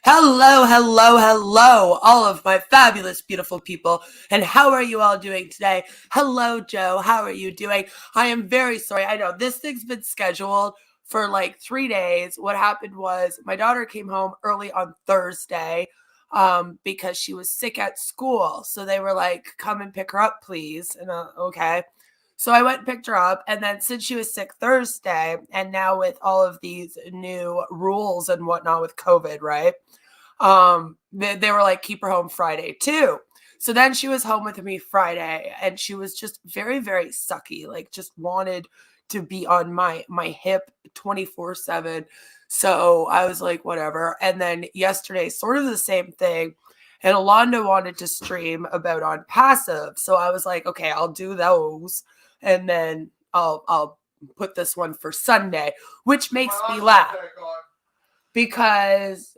Hello, hello, hello, all of my fabulous, beautiful people. And how are you all doing today? Hello, Joe. How are you doing? I am very sorry. I know this thing's been scheduled for like 3 days. What happened was my daughter came home early on Thursday because she was sick at school. So they were like, come and pick her up, please. And okay. So I went and picked her up. And then since she was sick Thursday, and now with all of these new rules and whatnot with COVID, right? They were like, keep her home Friday too. So then she was home with me Friday, and she was just very, very sucky, like just wanted to be on my hip 24/7. So I was like, whatever. And then yesterday, sort of the same thing. And Alonda wanted to stream about on passive. So I was like, okay, I'll do those. And then I'll put this one for Sunday, which makes me laugh. Because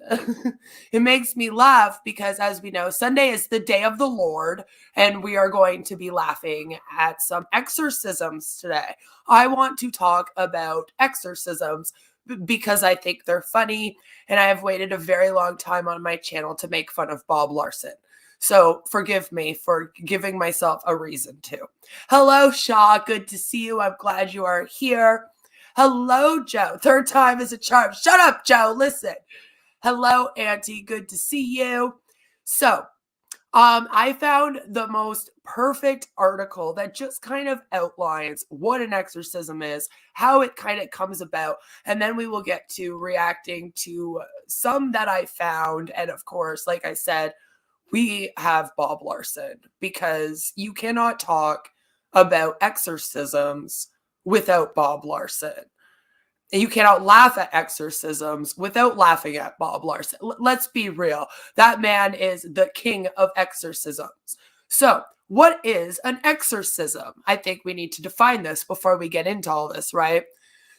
it makes me laugh because, as we know, Sunday is the day of the Lord, and we are going to be laughing at some exorcisms today. I want to talk about exorcisms because I think they're funny, and I have waited a very long time on my channel to make fun of Bob Larson. So forgive me for giving myself a reason to. Hello, Shaw. Good to see you. I'm glad you are here. Hello, Joe. Third time is a charm. Shut up, Joe. Listen. Hello, Auntie. Good to see you. So, I found the most perfect article that just kind of outlines what an exorcism is, how it kind of comes about, and then we will get to reacting to some that I found. And of course, like I said, we have Bob Larson because you cannot talk about exorcisms without Bob Larson. And you cannot laugh at exorcisms without laughing at Bob Larson. Let's be real. That man is the king of exorcisms. So, what is an exorcism? I think we need to define this before we get into all this, right?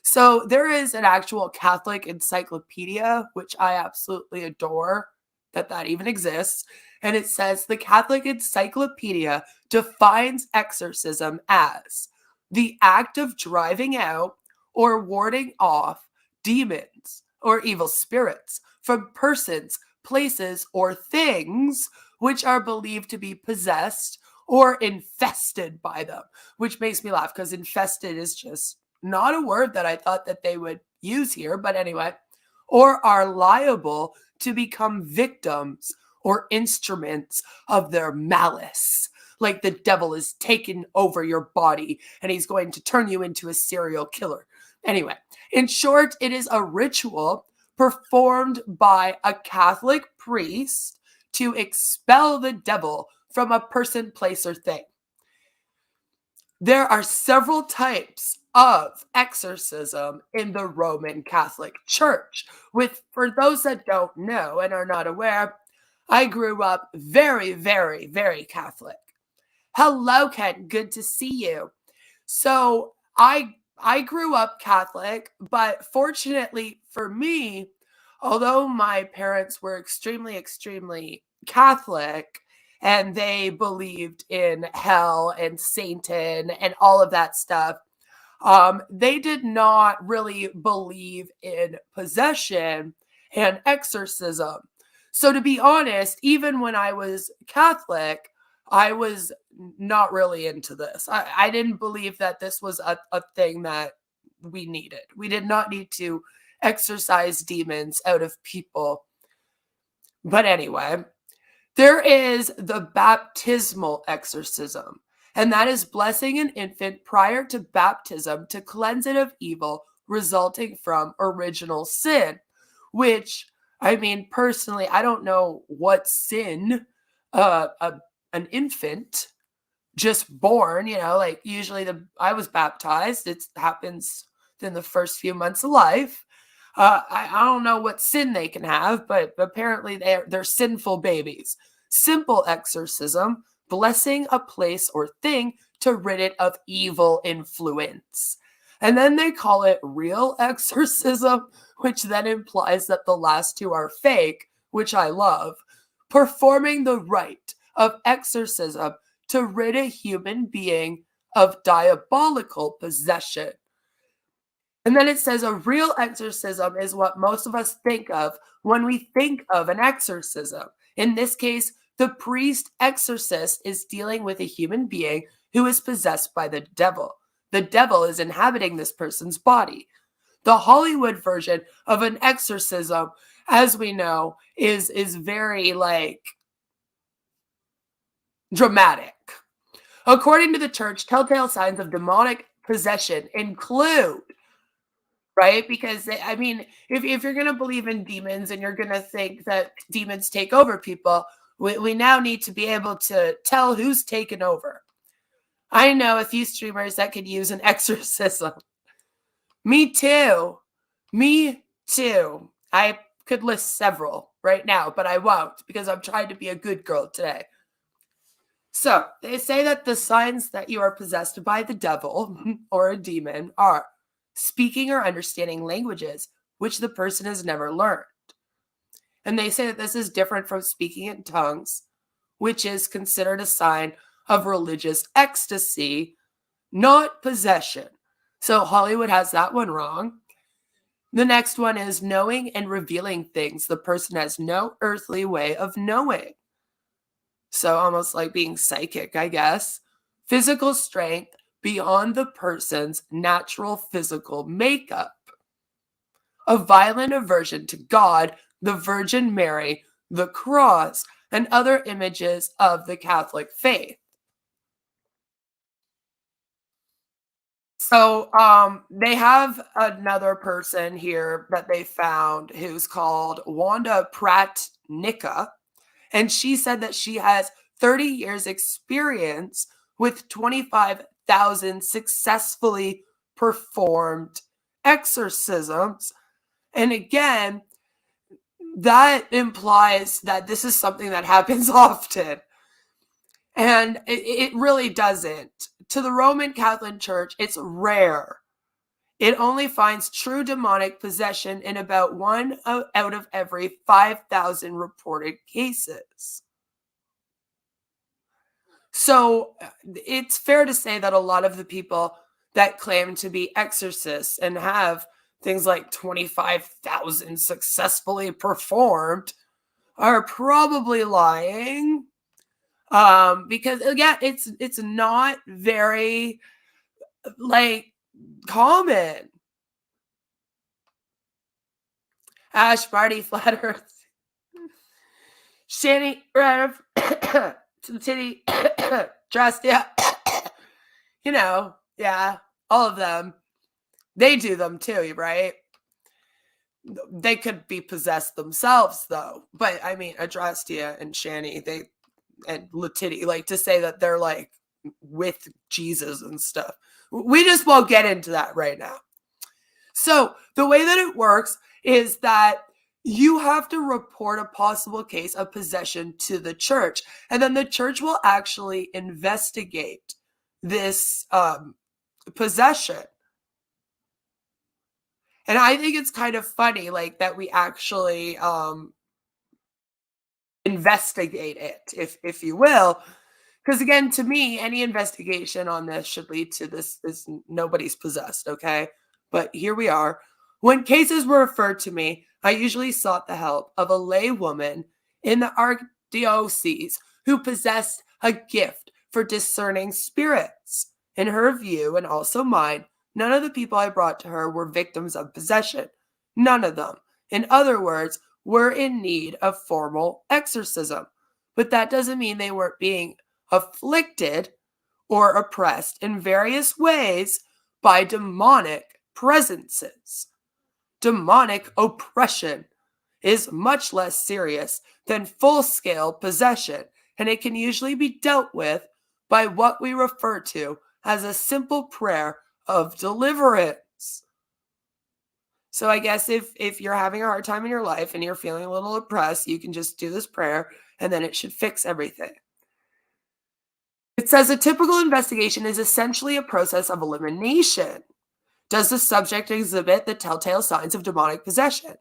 So, there is an actual Catholic encyclopedia, which I absolutely adore that even exists. And it says the Catholic Encyclopedia defines exorcism as the act of driving out or warding off demons or evil spirits from persons, places, or things which are believed to be possessed or infested by them, which makes me laugh because infested is just not a word that I thought that they would use here. But anyway, or are liable to become victims or instruments of their malice. Like the devil is taking over your body and he's going to turn you into a serial killer. Anyway, in short, it is a ritual performed by a Catholic priest to expel the devil from a person, place, or thing. There are several types of exorcism in the Roman Catholic Church. For those that don't know and are not aware, I grew up very, very, very Catholic. Hello, Ken. Good to see you. So I grew up Catholic, but fortunately for me, although my parents were extremely, extremely Catholic and they believed in hell and Satan and all of that stuff, they did not really believe in possession and exorcism. So to be honest, even when I was Catholic, I was not really into this. I didn't believe that this was a thing that we needed. We did not need to exorcise demons out of people. But anyway, there is the baptismal exorcism. and that is blessing an infant prior to baptism to cleanse it of evil resulting from original sin, which, I mean, personally, I don't know what sin uh, a, an infant just born, like usually I was baptized. It happens in the first few months of life. I don't know what sin they can have, but apparently they're sinful babies. Simple exorcism, blessing a place or thing to rid it of evil influence. And then they call it real exorcism, which then implies that the last two are fake, which I love. Performing the rite of exorcism to rid a human being of diabolical possession. And then it says a real exorcism is what most of us think of when we think of an exorcism. In this case, the priest exorcist is dealing with a human being who is possessed by the devil. The devil is inhabiting this person's body. The Hollywood version of an exorcism, as we know, is very dramatic. According to the church, telltale signs of demonic possession include, right? Because, I mean, if you're going to believe in demons and you're going to think that demons take over people, we now need to be able to tell who's taken over. I know a few streamers that could use an exorcism. Me too. Me too. I could list several right now, but I won't because I'm trying to be a good girl today. So they say that the signs that you are possessed by the devil or a demon are speaking or understanding languages which the person has never learned. And they say that this is different from speaking in tongues, which is considered a sign of religious ecstasy, not possession. So Hollywood has that one wrong. The next one is knowing and revealing things the person has no earthly way of knowing. So almost like being psychic, I guess. Physical strength beyond the person's natural physical makeup. A violent aversion to God, the Virgin Mary, the cross, and other images of the Catholic faith. So they have another person here that they found who's called Wanda Pratt-Nicka. And she said that she has 30 years experience with 25,000 successfully performed exorcisms. And again, that implies that this is something that happens often. And it really doesn't. To the Roman Catholic Church, it's rare. It only finds true demonic possession in about 1 out of every 5,000 reported cases. So it's fair to say that a lot of the people that claim to be exorcists and have things like 25,000 successfully performed are probably lying. Because again, it's not very common. Ash, Marty, Flat Earth, Shanny, Rev, to the titty, Trust, yeah. Yeah, all of them. They do them too, right? They could be possessed themselves, though. But I mean, Adrastia and Shani, and Latiti, to say that they're with Jesus and stuff. We just won't get into that right now. So the way that it works is that you have to report a possible case of possession to the church, and then the church will actually investigate this possession. And I think it's kind of funny, that we actually investigate it, if you will. Because again, to me, any investigation on this should lead to this nobody's possessed, okay? But here we are. When cases were referred to me, I usually sought the help of a lay woman in the archdiocese who possessed a gift for discerning spirits. In her view, and also mine, none of the people I brought to her were victims of possession. None of them. In other words, were in need of formal exorcism. But that doesn't mean they weren't being afflicted or oppressed in various ways by demonic presences. Demonic oppression is much less serious than full-scale possession, and it can usually be dealt with by what we refer to as a simple prayer of deliverance. So I guess if you're having a hard time in your life and you're feeling a little oppressed, you can just do this prayer and then it should fix everything. It says a typical investigation is essentially a process of elimination. Does the subject exhibit the telltale signs of demonic possession?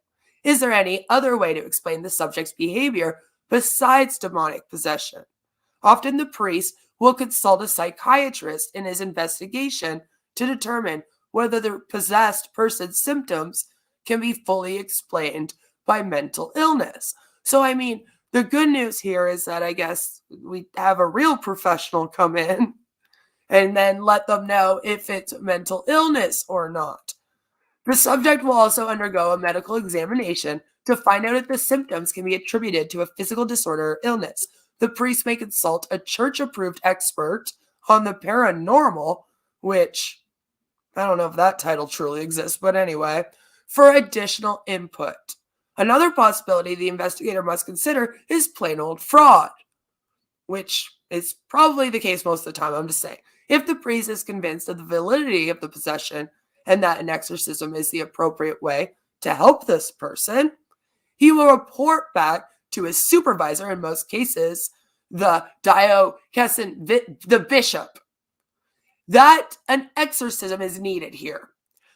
Is there any other way to explain the subject's behavior besides demonic possession? Often the priest will consult a psychiatrist in his investigation to determine whether the possessed person's symptoms can be fully explained by mental illness. So, I mean, the good news here is that I guess we have a real professional come in and then let them know if it's mental illness or not. The subject will also undergo a medical examination to find out if the symptoms can be attributed to a physical disorder or illness. The priest may consult a church-approved expert on the paranormal, which I don't know if that title truly exists, but anyway, for additional input. Another possibility the investigator must consider is plain old fraud, which is probably the case most of the time, I'm just saying. If the priest is convinced of the validity of the possession and that an exorcism is the appropriate way to help this person, he will report back to his supervisor, in most cases, the diocesan, the bishop, that an exorcism is needed here.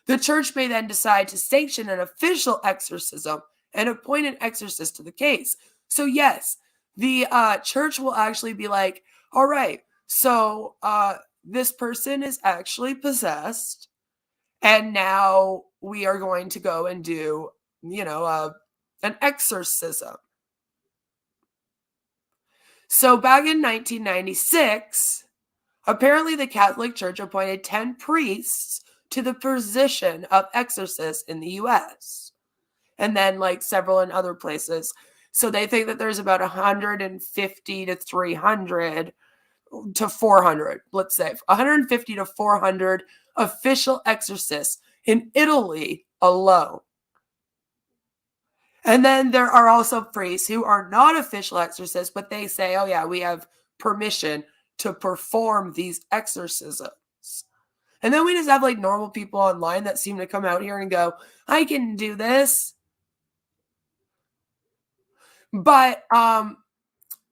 The church may then decide to sanction an official exorcism and appoint an exorcist to the case. So yes, the church will actually be like, all right, so this person is actually possessed, and now we are going to go and do, an exorcism. So back in 1996, apparently the Catholic Church appointed 10 priests to the position of exorcist in the U.S. and then like several in other places. So they think that there's about 150 to 300 to 400, let's say 150 to 400 official exorcists in Italy alone. And then there are also priests who are not official exorcists, but they say, oh yeah, we have permission to perform these exorcisms. And then we just have like normal people online that seem to come out here and go, I can do this. But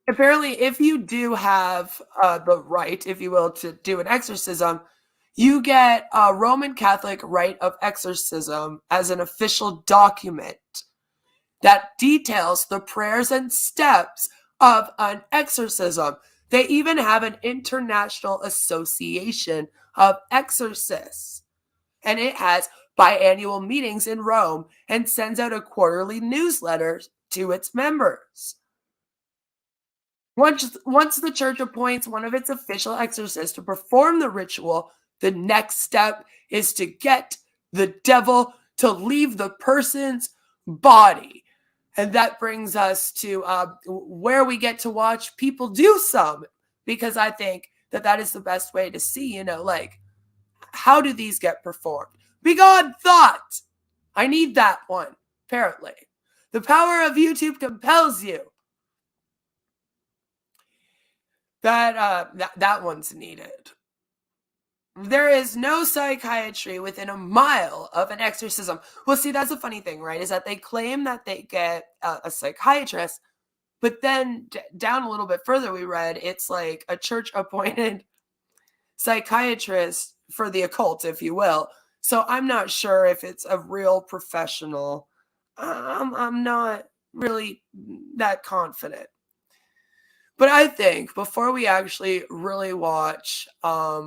apparently if you do have the right, if you will, to do an exorcism, you get a Roman Catholic rite of exorcism as an official document that details the prayers and steps of an exorcism. They even have an international association of exorcists, and it has biannual meetings in Rome and sends out a quarterly newsletter to its members. Once the church appoints one of its official exorcists to perform the ritual, the next step is to get the devil to leave the person's body. And that brings us to where we get to watch people do some, because I think that is the best way to see, like, how do these get performed? Be God thought. I need that one, apparently. The power of YouTube compels you. That one's needed. There is no psychiatry within a mile of an exorcism. Well, see, that's a funny thing, right? Is that they claim that they get a psychiatrist, but then down a little bit further, we read it's like a church-appointed psychiatrist for the occult, if you will. So I'm not sure if it's a real professional. I'm not really that confident. But I think before we actually really watch a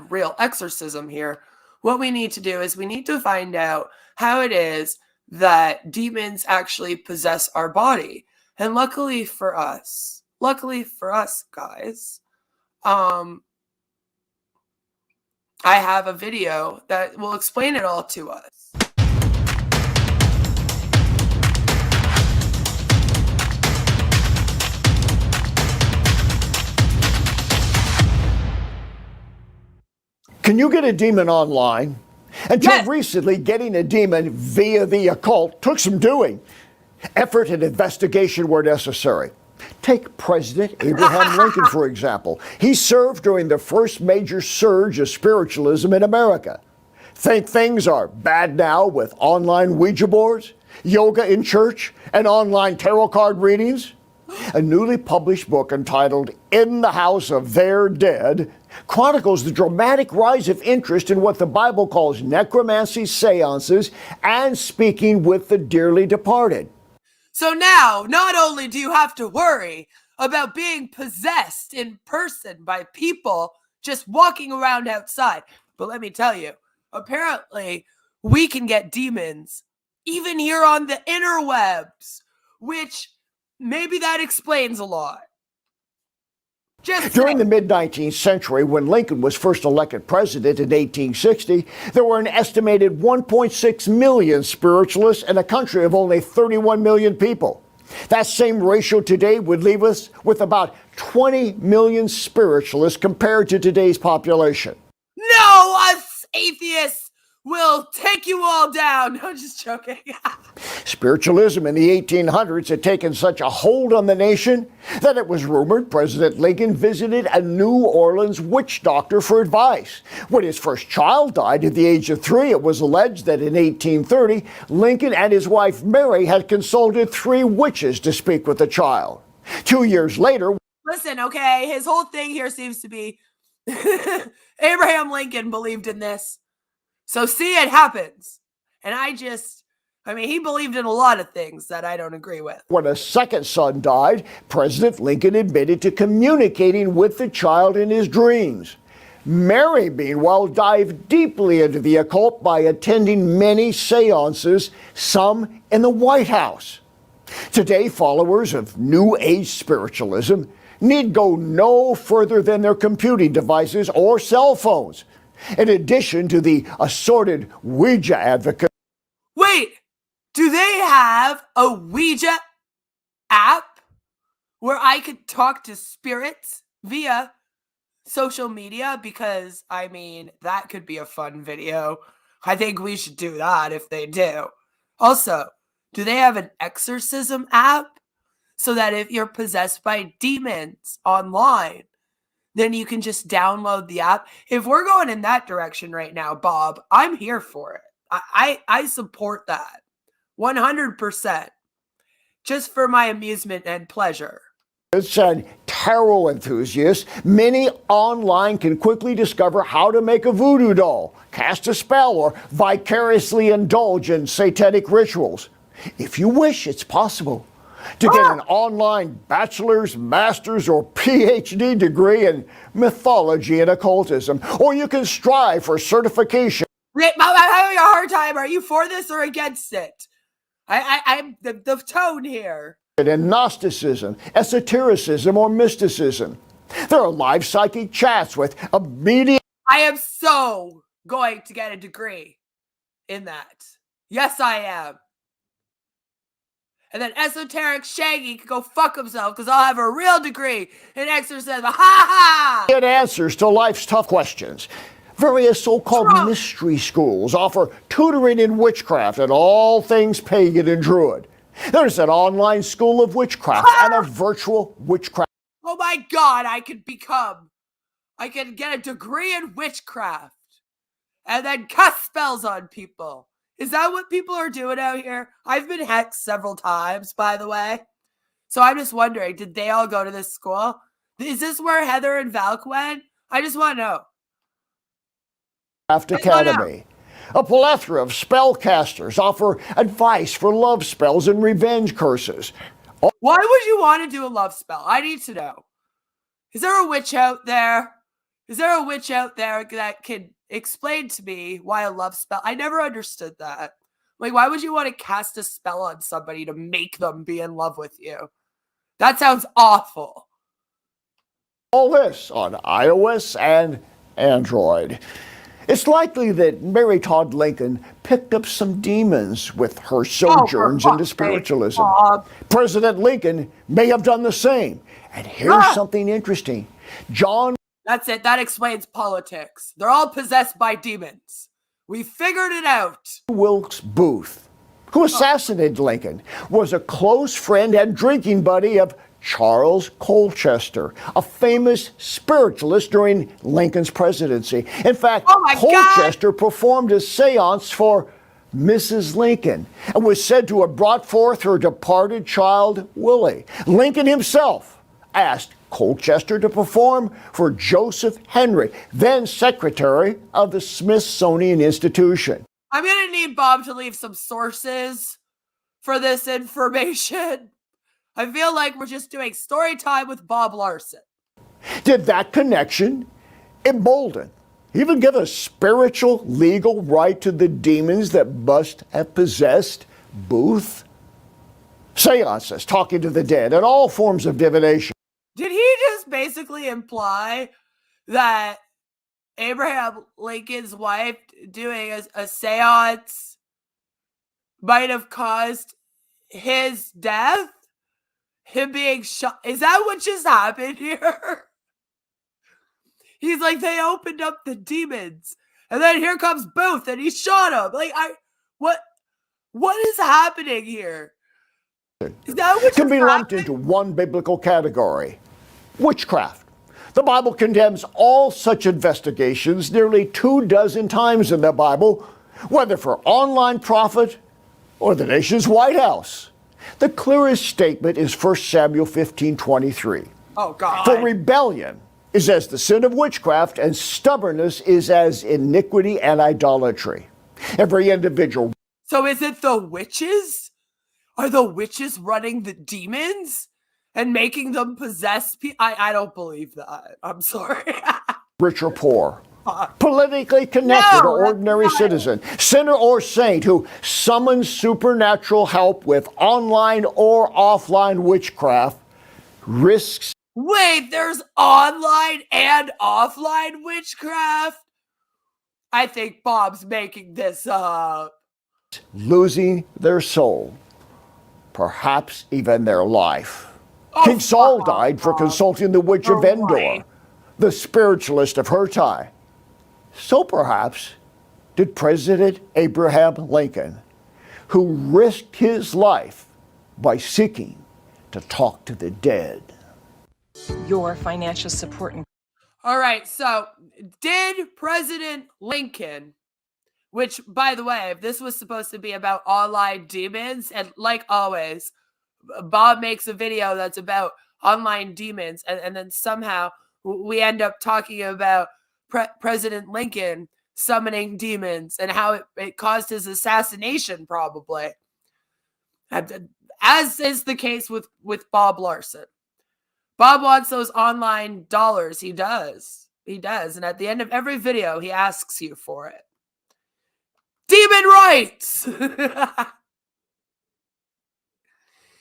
real exorcism here, what we need to do is we need to find out how it is that demons actually possess our body. And luckily for us guys, I have a video that will explain it all to us. Can you get a demon online? Until Yes. recently, getting a demon via the occult took some doing. Effort and investigation were necessary. Take President Abraham Lincoln, for example. He served during the first major surge of spiritualism in America. Think things are bad now with online Ouija boards, yoga in church, and online tarot card readings? A newly published book entitled In the House of Their Dead chronicles the dramatic rise of interest in what the Bible calls necromancy, seances, and speaking with the dearly departed. So now, not only do you have to worry about being possessed in person by people just walking around outside, but let me tell you, apparently we can get demons even here on the interwebs, which maybe that explains a lot. During the mid-19th century, when Lincoln was first elected president in 1860, there were an estimated 1.6 million spiritualists in a country of only 31 million people. That same ratio today would leave us with about 20 million spiritualists compared to today's population. No, us atheists will take you all down. I'm just joking. Spiritualism in the 1800s had taken such a hold on the nation that it was rumored President Lincoln visited a New Orleans witch doctor for advice. When his first child died at the age of 3, it was alleged that in 1830, Lincoln and his wife Mary had consulted 3 witches to speak with the child. 2 years later... Listen, okay, his whole thing here seems to be Abraham Lincoln believed in this. So see, it happens. And he believed in a lot of things that I don't agree with. When a second son died, President Lincoln admitted to communicating with the child in his dreams. Mary, meanwhile, dived deeply into the occult by attending many seances, some in the White House. Today, followers of New Age spiritualism need go no further than their computing devices or cell phones. In addition to the assorted Ouija advocates. Wait, do they have a Ouija app where I could talk to spirits via social media? Because, that could be a fun video. I think we should do that if they do. Also, do they have an exorcism app so that if you're possessed by demons online, then you can just download the app? If we're going in that direction right now, Bob, I'm here for it. I support that 100%, just for my amusement and pleasure. And tarot enthusiasts, many online can quickly discover how to make a voodoo doll, cast a spell, or vicariously indulge in satanic rituals. If you wish, it's possible to get an online bachelor's, master's, or PhD degree in mythology and occultism, or you can strive for certification. I'm having a hard time. Are you for this or against it? I'm the tone here. In Gnosticism, esotericism, or mysticism. There are live psychic chats with immediate... I am so going to get a degree in that. Yes, I am. And then esoteric Shaggy can go fuck himself because I'll have a real degree in exorcism. Ha ha! Get answers to life's tough questions. Various so-called mystery schools offer tutoring in witchcraft and all things pagan and druid. There's an online school of witchcraft and a virtual witchcraft. Oh my God, I could get a degree in witchcraft and then cast spells on people. Is that what people are doing out here? I've been hexed several times, by the way. So I'm just wondering, did they all go to this school? Is this where Heather and Valk went? I just want to know. Academy. A plethora of spellcasters offer advice for love spells and revenge curses. Why would you want to do a love spell? I need to know. Is there a witch out there? Is there a witch out there that can explain to me why a love spell? I never understood that. Like, why would you want to cast a spell on somebody to make them be in love with you? That sounds awful. All this on iOS and Android. It's likely that Mary Todd Lincoln picked up some demons with her sojourns into spiritualism. President Lincoln may have done the same. And here's something interesting. That's it. That explains politics. They're all possessed by demons. We figured it out. Wilkes Booth, who assassinated Lincoln, was a close friend and drinking buddy of Charles Colchester, a famous spiritualist during Lincoln's presidency. In fact, Colchester performed a seance for Mrs. Lincoln and was said to have brought forth her departed child, Willie. Lincoln himself asked Colchester to perform for Joseph Henry, then Secretary of the Smithsonian Institution. I'm going to need Bob to leave some sources for this information. I feel like we're just doing story time with Bob Larson. Did that connection embolden, even give a spiritual legal right to the demons that must have possessed Booth? Seances, talking to the dead, and all forms of divination. Did he just basically imply that Abraham Lincoln's wife doing a seance might have caused his death? Him being shot? Is that what just happened here? He's like, they opened up the demons, and then here comes Booth, and he shot him. Like, what is happening here? Is that what can be lumped into one biblical category: witchcraft. The Bible condemns all such investigations nearly 24 times in the Bible, whether for online profit or the nation's White House. The clearest statement is 1 Samuel 15:23. Oh, God. For rebellion is as the sin of witchcraft, and stubbornness is as iniquity and idolatry. Every individual. So is it the witches? Are the witches running the demons and making them possess people? I don't believe that. I'm sorry. Rich or poor, politically connected or ordinary citizen, sinner or saint who summons supernatural help with online or offline witchcraft risks. Wait, there's online and offline witchcraft? I think Bob's making this up. Losing their soul, perhaps even their life. King Saul died for consulting the witch of Endor, the spiritualist of her time. So perhaps did President Abraham Lincoln, who risked his life by seeking to talk to the dead. Your financial support. All right, so did President Lincoln, which, by the way, this was supposed to be about online demons, and like always, Bob makes a video that's about online demons, and then somehow we end up talking about President Lincoln summoning demons and how it caused his assassination, probably. As is the case with Bob Larson. Bob wants those online dollars. He does. He does. And at the end of every video, he asks you for it. Demon rights!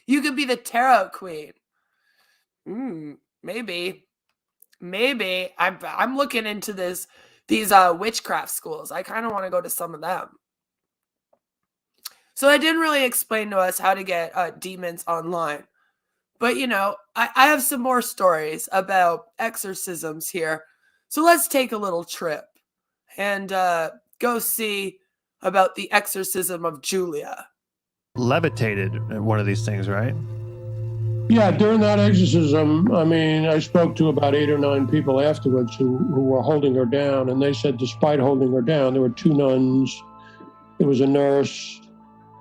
You could be the tarot queen. Maybe. I'm looking into these witchcraft schools. I kind of want to go to some of them. So they didn't really explain to us how to get demons online. But, you know, I have some more stories about exorcisms here. So let's take a little trip and go see about the exorcism of Julia. Levitated at one of these things, right? Yeah, during that exorcism, I mean, I spoke to about 8 or 9 people afterwards who were holding her down, and they said despite holding her down, there were 2 nuns, there was a nurse,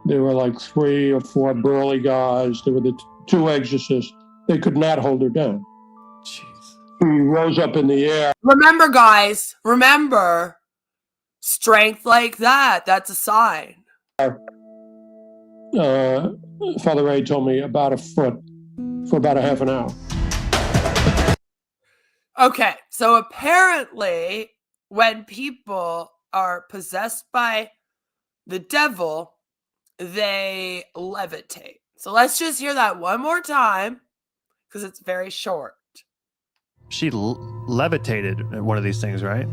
there were like 3 or 4 burly guys, there were the 2 exorcists. They could not hold her down. Jeez. She rose up in the air. Remember, guys, strength like that, that's a sign. Father Ray told me about a foot for about a half an hour. Okay, so apparently when people are possessed by the devil, they levitate. So let's just hear that one more time because it's very short. She levitated at one of these things, right?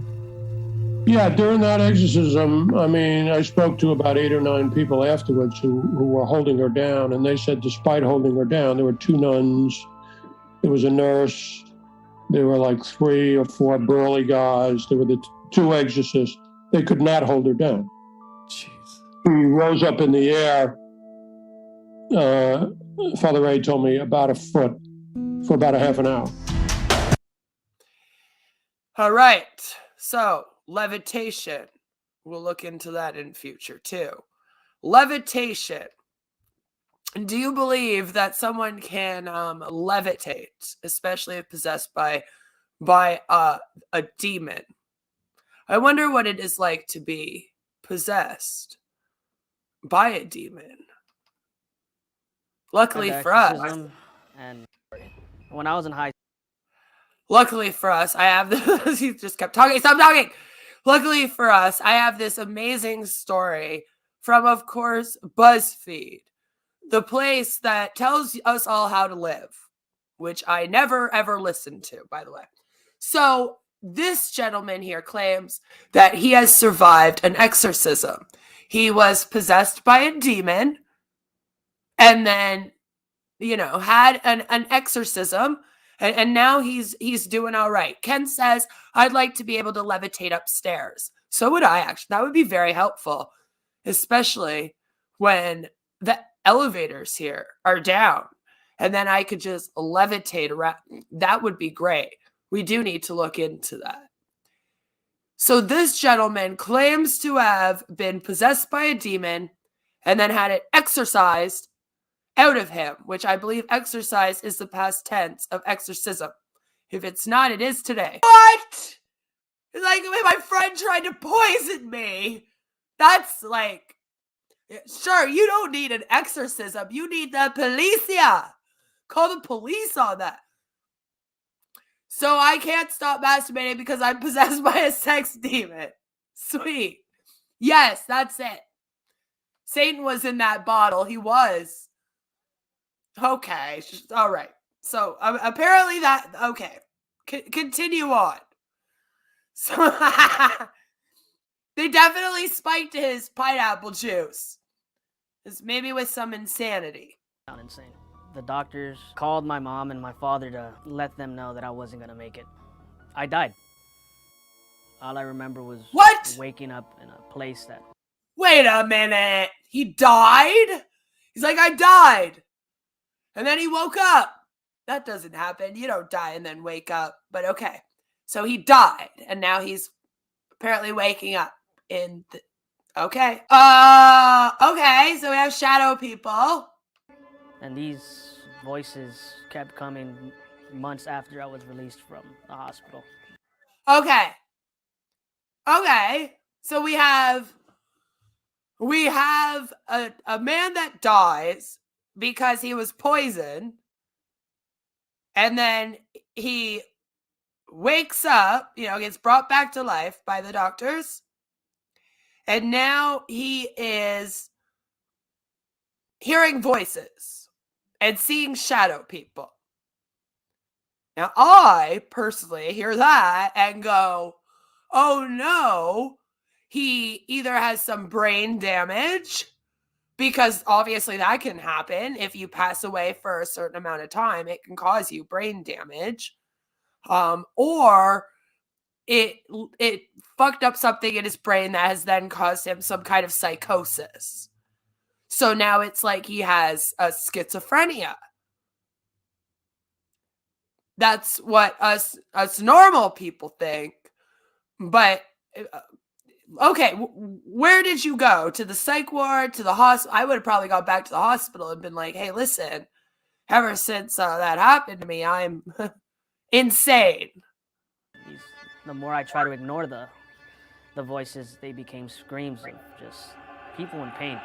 Yeah, during that exorcism, I mean, I spoke to about 8 or 9 people afterwards who were holding her down, and they said despite holding her down, there were 2 nuns, there was a nurse, There were like 3 or 4 burly guys. There were the 2 exorcists. They could not hold her down. Jeez. He rose up in the air. Father Ray told me about a foot for about a half an hour. All right. So, levitation. We'll look into that in future too. Levitation. Do you believe that someone can levitate, especially if possessed by a demon? I wonder what it is like to be possessed by a demon. Luckily for us, and when I was in high luckily for us, I have this. He just kept talking. Stop talking. Luckily for us, I have this amazing story from, of course, BuzzFeed, the place that tells us all how to live, which I never ever listened to, by the way. So this gentleman here claims that he has survived an exorcism. He was possessed by a demon and then, had an exorcism. And now he's doing all right. Ken says, I'd like to be able to levitate upstairs. So would I, actually. That would be very helpful, especially when the elevators here are down. And then I could just levitate around. That would be great. We do need to look into that. So this gentleman claims to have been possessed by a demon and then had it exorcised out of him, which I believe exercise is the past tense of exorcism. If it's not, it is today. What? It's like my friend tried to poison me. That's like, sure, you don't need an exorcism. You need the policia. Call the police on that. So I can't stop masturbating because I'm possessed by a sex demon. Sweet. Yes, that's it. Satan was in that bottle. He was. Okay, all right. So apparently that, okay. Continue on. So they definitely spiked his pineapple juice. It's maybe with some insanity. insane. The doctors called my mom and my father to let them know that I wasn't going to make it. I died. All I remember was waking up in a place that... Wait a minute. He died? He's like, I died. And then he woke up. That doesn't happen. You don't die and then wake up. But okay. So he died. And now he's apparently waking up in the... Okay. Okay. So we have shadow people. And these voices kept coming months after I was released from the hospital. Okay. Okay. So we have a man that dies because he was poisoned, and then he wakes up, gets brought back to life by the doctors, and now he is hearing voices and seeing shadow people. Now, I personally hear that and go, oh no, he either has some brain damage, because obviously that can happen. If you pass away for a certain amount of time, it can cause you brain damage. Or it fucked up something in his brain that has then caused him some kind of psychosis. So now it's like he has a schizophrenia. That's what us normal people think. But okay, where did you go? To the psych ward, to the hospital? I would have probably gone back to the hospital and been like, hey, listen, ever since that happened to me, I'm insane. The more I try to ignore the voices, they became screams of just people in pain.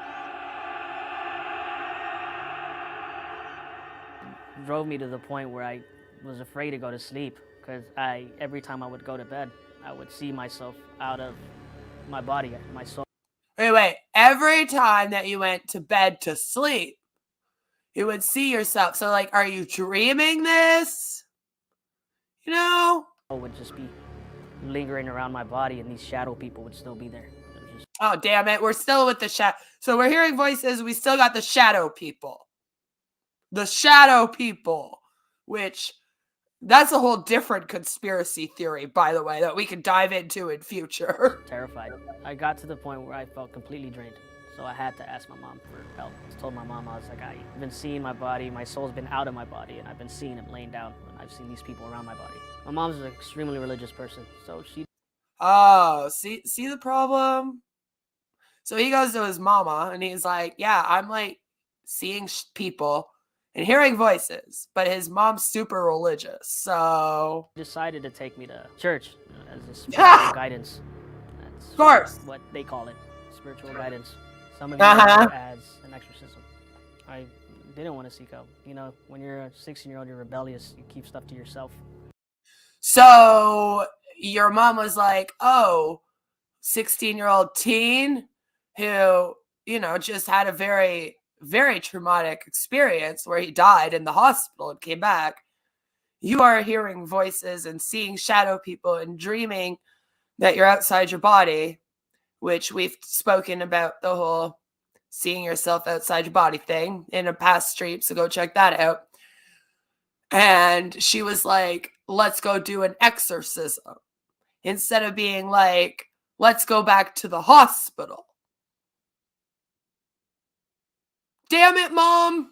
It drove me to the point where I was afraid to go to sleep, because every time I would go to bed, I would see myself out of my body, my soul. Wait. Every time that you went to bed to sleep, you would see yourself. So, like, are you dreaming this? I would just be lingering around my body, and these shadow people would still be there. Oh, damn it. We're still with the shadow. So we're hearing voices. We still got the shadow people. The shadow people, which That's a whole different conspiracy theory, by the way, that we can dive into in future. Terrified. I got to the point where I felt completely drained. So I had to ask my mom for help. I told my mom, I was like, I've been seeing my body, my soul's been out of my body, and I've been seeing it laying down, and I've seen these people around my body. My mom's an extremely religious person, so she... Oh, see the problem? So he goes to his mama, and he's like, yeah, I'm like seeing people and hearing voices, but his mom's super religious, so... decided to take me to church as a spiritual guidance. That's of course. What they call it, spiritual guidance. Some of you know it as an exorcism. I didn't want to seek help. You know, when you're a 16-year-old, you're rebellious. You keep stuff to yourself. So your mom was like, oh, 16-year-old teen who, you know, just had a very, very traumatic experience where he died in the hospital and came back. You are hearing voices and seeing shadow people and dreaming that you're outside your body, which we've spoken about the whole seeing yourself outside your body thing in a past stream, so go check that out. And she was like, let's go do an exorcism, instead of being like, let's go back to the hospital. Damn it, Mom!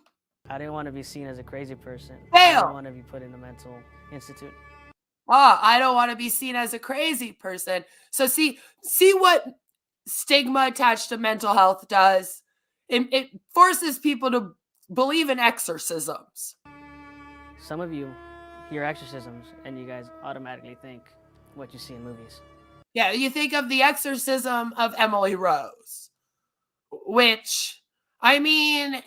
I didn't want to be seen as a crazy person. Fail. I didn't want to be put in a mental institute. I don't want to be seen as a crazy person. So see what stigma attached to mental health does? It forces people to believe in exorcisms. Some of you hear exorcisms and you guys automatically think what you see in movies. Yeah, you think of the exorcism of Emily Rose, which, I mean,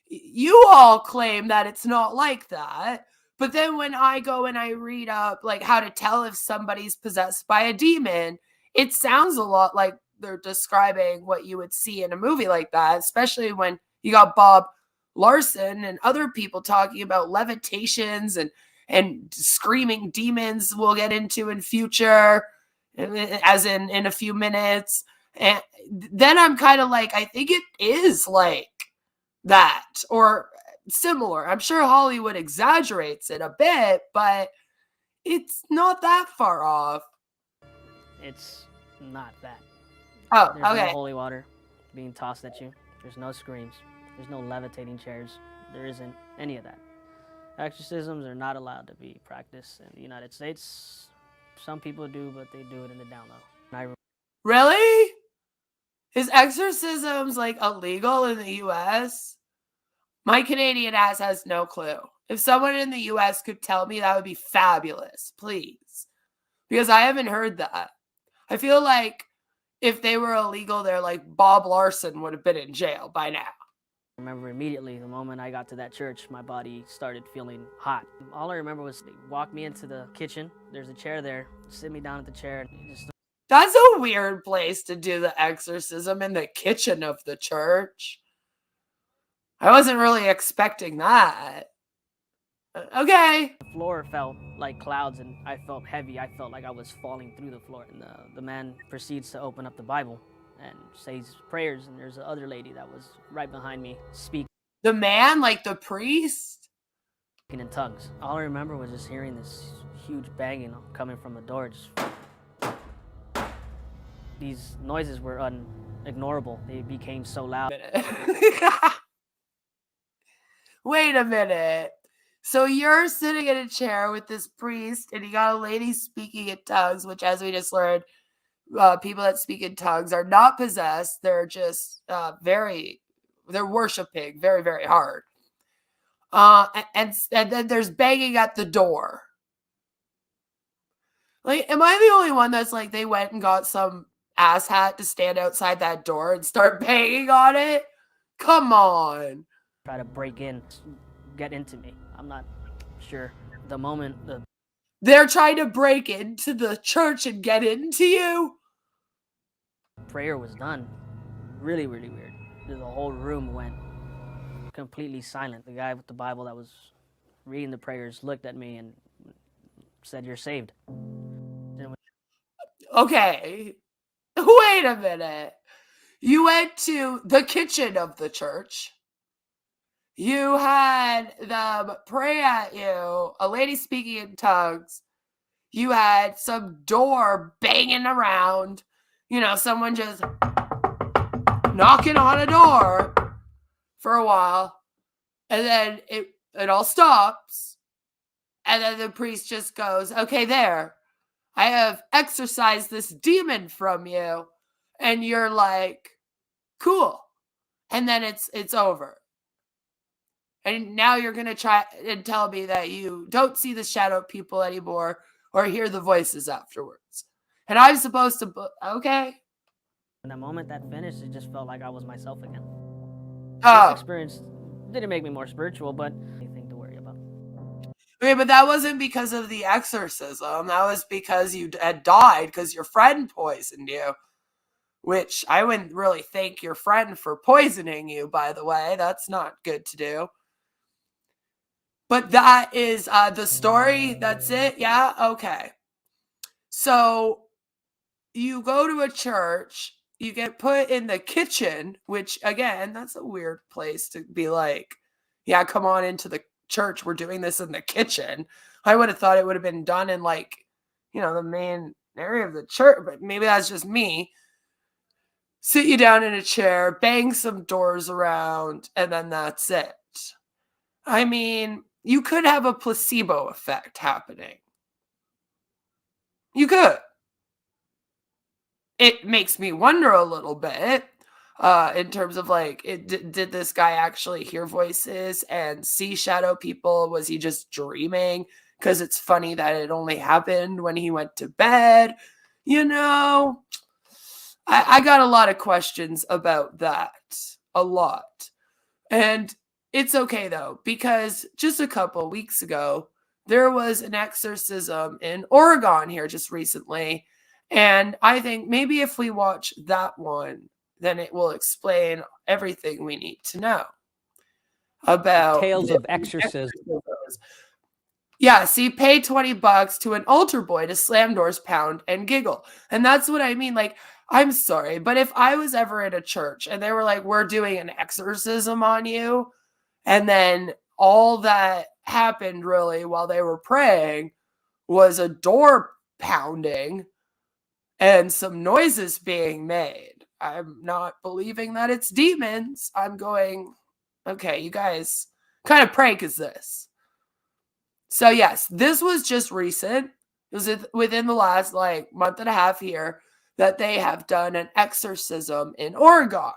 you all claim that it's not like that. But then when I go and I read up like how to tell if somebody's possessed by a demon, it sounds a lot like they're describing what you would see in a movie like that, especially when you got Bob Larson and other people talking about levitations and screaming demons we'll get into in future, as in a few minutes. And then I'm kind of like, I think it is like that or similar. I'm sure Hollywood exaggerates it a bit, but it's not that far off. It's not that. Oh, There's okay. no holy water being tossed at you. There's no screams. There's no levitating chairs. There isn't any of that. Exorcisms are not allowed to be practiced in the United States. Some people do, but they do it in the down low. Really? Is exorcisms like illegal in the US? My Canadian ass has no clue. If someone in the US could tell me, that would be fabulous, please. Because I haven't heard that. I feel like if they were illegal, they're like Bob Larson would have been in jail by now. I remember immediately the moment I got to that church, my body started feeling hot. All I remember was they walked me into the kitchen. There's a chair there. Sit me down at the chair. And just... That's a weird place to do the exorcism, in the kitchen of the church. I wasn't really expecting that. Okay. The floor felt like clouds and I felt heavy. I felt like I was falling through the floor. And the man proceeds to open up the Bible and says prayers, and there's the other lady that was right behind me speaking. The man, like the priest? In tongues. All I remember was just hearing this huge banging coming from the door. Just... These noises were unignorable. They became so loud. Wait a minute. So you're sitting in a chair with this priest, and you got a lady speaking in tongues, which, as we just learned, people that speak in tongues are not possessed. They're just they're worshiping very, very hard. And then there's banging at the door. Like, am I the only one that's like, they went and got some asshat to stand outside that door and start banging on it? Come on. Try to break in, get into me. I'm not sure. The moment they're trying to break into the church and get into you? Prayer was done. Really, really weird. The whole room went completely silent. The guy with the Bible that was reading the prayers looked at me and said, "You're saved." Okay. Wait a minute. You went to the kitchen of the church. You had them pray at you, a lady speaking in tongues. You had some door banging around, someone just knocking on a door for a while, and then it all stops, and then the priest just goes, okay, there, I have exorcised this demon from you, and you're like, cool, and then it's over. And now you're going to try and tell me that you don't see the shadow people anymore or hear the voices afterwards. And I'm supposed to, okay. And the moment that finished, it just felt like I was myself again. Oh. This experience didn't make me more spiritual, but anything to worry about. Okay, but that wasn't because of the exorcism. That was because you had died because your friend poisoned you. Which I wouldn't really thank your friend for poisoning you, by the way. That's not good to do. But that is the story. That's it. Yeah. Okay. So you go to a church, you get put in the kitchen, which again, that's a weird place to be like, yeah, come on into the church. We're doing this in the kitchen. I would have thought it would have been done in like, the main area of the church, but maybe that's just me. Sit you down in a chair, bang some doors around, and then that's it. I mean, you could have a placebo effect happening. You could. It makes me wonder a little bit in terms of like, did this guy actually hear voices and see shadow people? Was he just dreaming? Because it's funny that it only happened when he went to bed. I got a lot of questions about that. A lot. And it's okay though, because just a couple weeks ago, there was an exorcism in Oregon here just recently. And I think maybe if we watch that one, then it will explain everything we need to know about Tales of exorcism. Yeah, see, pay $20 to an altar boy to slam doors, pound, and giggle. And that's what I mean. Like, I'm sorry, but if I was ever in a church and they were like, we're doing an exorcism on you, and then all that happened really while they were praying was a door pounding and some noises being made, I'm not believing that it's demons. I'm going, okay, you guys, kind of prank is this? So yes, this was just recent. It was within the last month and a half here that they have done an exorcism in Oregon.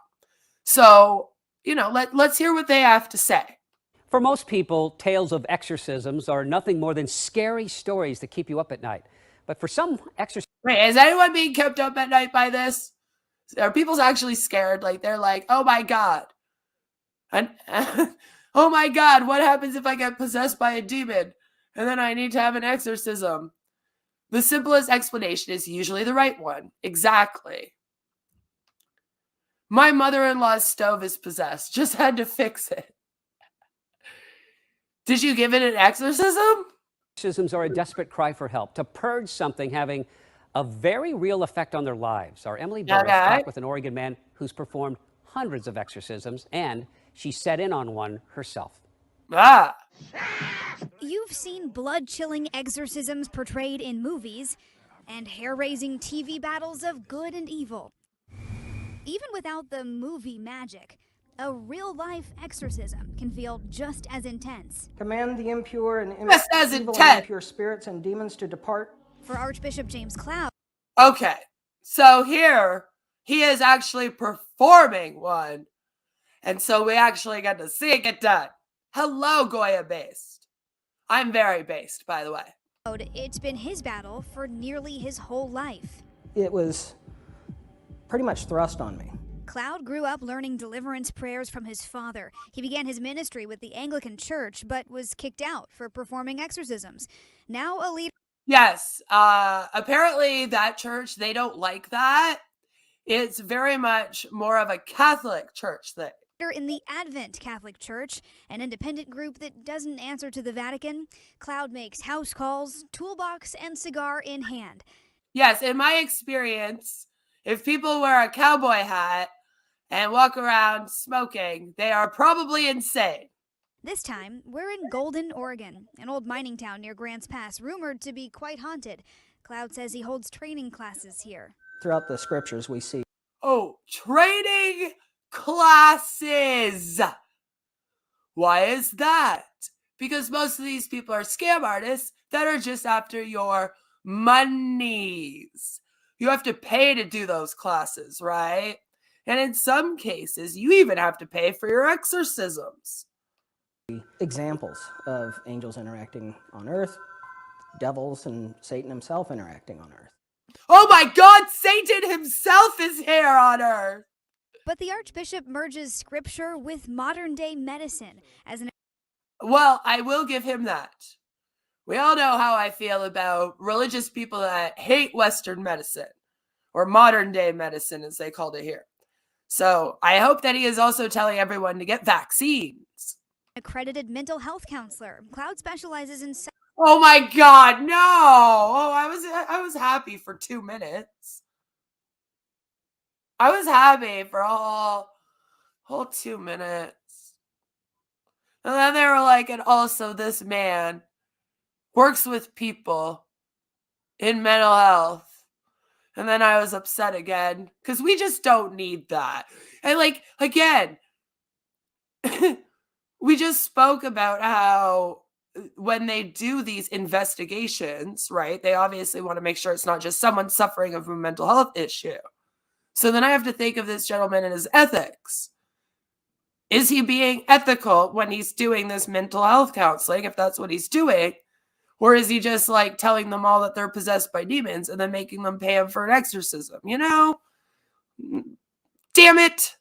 So, let's hear what they have to say. For most people, tales of exorcisms are nothing more than scary stories that keep you up at night. But for some exorcisms... Wait, is anyone being kept up at night by this? Are people actually scared? Like, they're like, oh my God. And oh my God, what happens if I get possessed by a demon? And then I need to have an exorcism. The simplest explanation is usually the right one. Exactly. My mother-in-law's stove is possessed. Just had to fix it. Did you give it an exorcism? Exorcisms are a desperate cry for help, to purge something having a very real effect on their lives. Our Emily Burris talked with an Oregon man who's performed hundreds of exorcisms, and she set in on one herself. Ah. You've seen blood-chilling exorcisms portrayed in movies and hair-raising TV battles of good and evil. Even without the movie magic, a real-life exorcism can feel just as intense. Command the impure and impure spirits and demons to depart. For Archbishop James Cloud. Okay, so here he is actually performing one, and so we actually got to see it get done. Hello, Goya Based. I'm very based, by the way. It's been his battle for nearly his whole life. It was pretty much thrust on me. Cloud grew up learning deliverance prayers from his father. He began his ministry with the Anglican Church, but was kicked out for performing exorcisms. Now a leader... Yes, apparently that church, they don't like that. It's very much more of a Catholic church thing. In the Advent Catholic Church, an independent group that doesn't answer to the Vatican, Cloud makes house calls, toolbox, and cigar in hand. Yes, in my experience, if people wear a cowboy hat and walk around smoking, they are probably insane. This time, we're in Golden, Oregon, an old mining town near Grants Pass, rumored to be quite haunted. Cloud says he holds training classes here. Throughout the scriptures, we see. Oh, training classes. Why is that? Because most of these people are scam artists that are just after your monies. You have to pay to do those classes, right? And in some cases, you even have to pay for your exorcisms. Examples of angels interacting on earth, devils and Satan himself interacting on earth. Oh my God, Satan himself is here on earth. But the Archbishop merges scripture with modern-day medicine as an... Well, I will give him that. We all know how I feel about religious people that hate Western medicine, or modern-day medicine, as they called it here. So I hope that he is also telling everyone to get vaccines. Accredited mental health counselor. Cloud specializes in... Oh my God, no! Oh, I was happy for 2 minutes. I was happy for a whole 2 minutes. And then they were like, and also this man works with people in mental health. And then I was upset again because we just don't need that. And like, again, we just spoke about how when they do these investigations, right, they obviously want to make sure it's not just someone suffering of a mental health issue. So then I have to think of this gentleman and his ethics. Is he being ethical when he's doing this mental health counseling, if that's what he's doing? Or is he just like telling them all that they're possessed by demons and then making them pay him for an exorcism? You know? Damn it.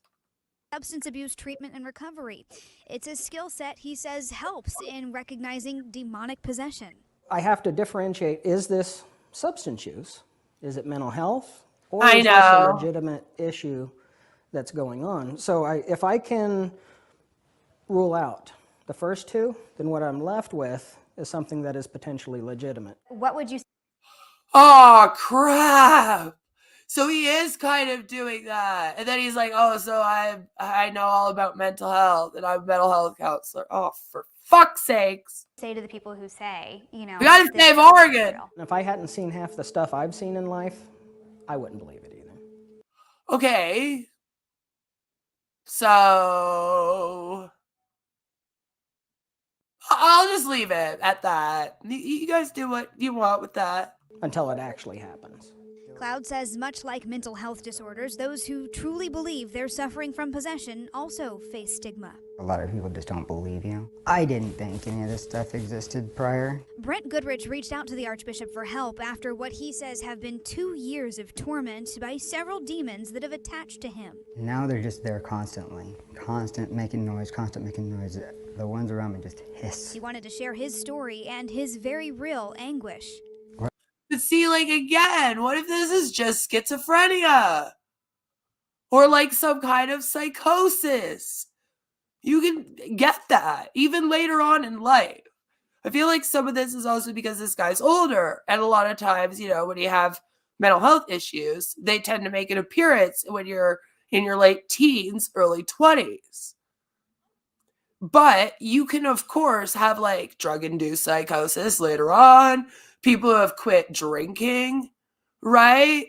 Substance abuse treatment and recovery. It's a skill set he says helps in recognizing demonic possession. I have to differentiate, is this substance use? Is it mental health? Or I is this know. a legitimate issue that's going on? So if I can rule out the first two, then what I'm left with is something that is potentially legitimate. What would you say? Oh, crap. So he is kind of doing that. And then he's like, oh, so I know all about mental health and I'm a mental health counselor. Oh, for fuck's sakes. Say to the people who say, you know, We gotta save Oregon. And if I hadn't seen half the stuff I've seen in life, I wouldn't believe it either. Okay. So I'll just leave it at that. You guys do what you want with that. Until it actually happens. Cloud says much like mental health disorders, those who truly believe they're suffering from possession also face stigma. A lot of people just don't believe you. I didn't think any of this stuff existed prior. Brent Goodrich reached out to the Archbishop for help after what he says have been 2 years of torment by several demons that have attached to him. Now they're just there constantly. Constant making noise. The ones around me just hiss. He wanted to share his story and his very real anguish. But see, like, again, what if this is just schizophrenia? Or like some kind of psychosis? You can get that even later on in life. I feel like some of this is also because this guy's older. And a lot of times, you know, when you have mental health issues, they tend to make an appearance when you're in your late teens, early 20s. But you can, of course, have like drug-induced psychosis later on. People who have quit drinking, right?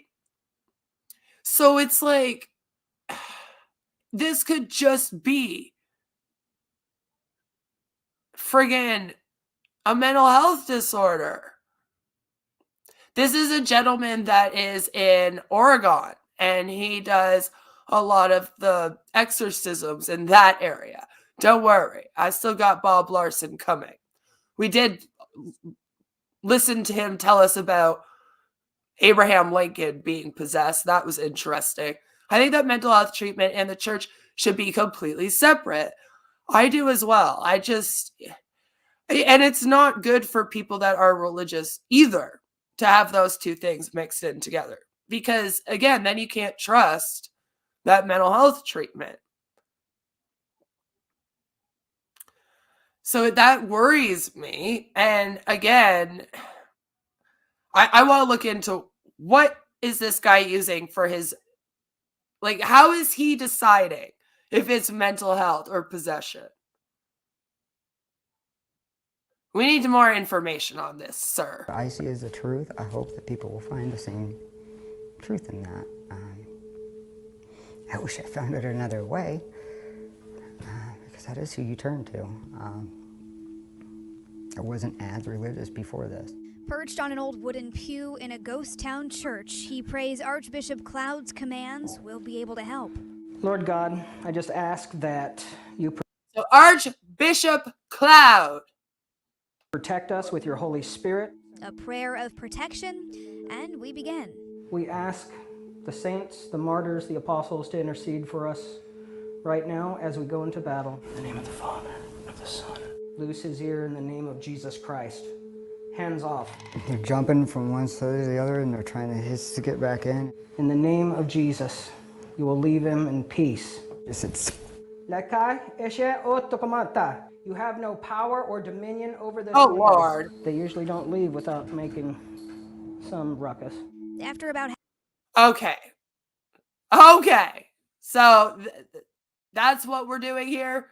So it's like, this could just be friggin' a mental health disorder. This is a gentleman that is in Oregon, and he does a lot of the exorcisms in that area. Don't worry, I still got Bob Larson coming. We did listen to him tell us about Abraham Lincoln being possessed. That was interesting. I think that mental health treatment and the church should be completely separate. I do as well. And it's not good for people that are religious either to have those two things mixed in together. Because again, then you can't trust that mental health treatment. So that worries me. And again, I want to look into what is this guy using for his, like, how is he deciding if it's mental health or possession? We need more information on this, sir. I see as the truth. I hope that people will find the same truth in that. I wish I found it another way, because that is who you turn to. I wasn't as religious before this. Perched on an old wooden pew in a ghost town church, he prays Archbishop Cloud's commands will be able to help. Lord God, I just ask that you So Archbishop Cloud, protect us with your Holy Spirit. A prayer of protection, and we begin. We ask the saints, the martyrs, the apostles to intercede for us right now as we go into battle. In the name of the Father, of the Son. Loose his ear in the name of Jesus Christ. Hands off. They're jumping from one side to the other and they're trying to hiss to get back in. In the name of Jesus, you will leave him in peace. You have no power or dominion over this. Oh, Lord. They usually don't leave without making some ruckus. After about Okay. So that's what we're doing here.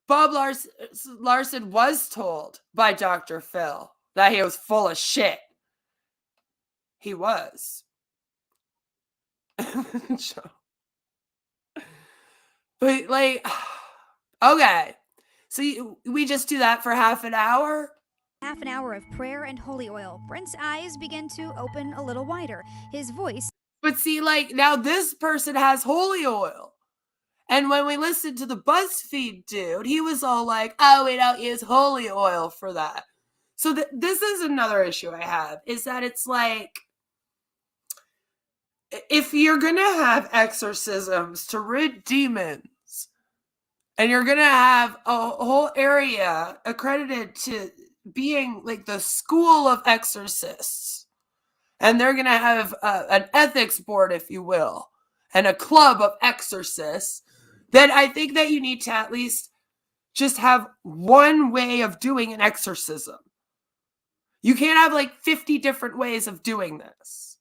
Bob Larson was told by Dr. Phil that he was full of shit. He was. But like, okay. So we just do that for half an hour? half an hour of prayer and holy oil, Brent's eyes begin to open a little wider. His voice. But see, like, now this person has holy oil. And when we listened to the BuzzFeed dude, he was all like, oh, we don't use holy oil for that. So this is another issue I have, is that it's like, if you're going to have exorcisms to rid demons, and you're going to have a whole area accredited to being like the school of exorcists, and they're going to have an ethics board, if you will, and a club of exorcists, then I think that you need to at least just have one way of doing an exorcism. You can't have like 50 different ways of doing this.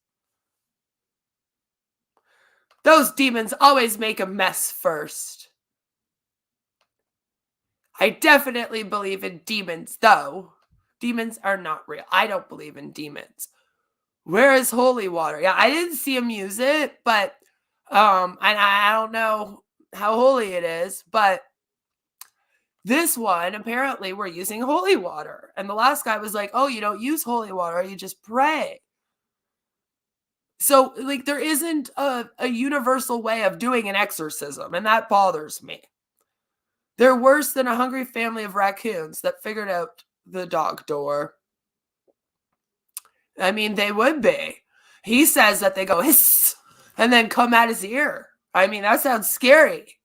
Those demons always make a mess first. I definitely believe in demons, though. Demons are not real. I don't believe in demons. Where is holy water? Yeah, I didn't see him use it, but and I don't know how holy it is, but this one, apparently we're using holy water. And the last guy was like, oh, you don't use holy water, you just pray. So, like, there isn't a universal way of doing an exorcism, and that bothers me. They're worse than a hungry family of raccoons that figured out the dog door. I mean, they would be. He says that they go hiss and then come at his ear. I mean, that sounds scary.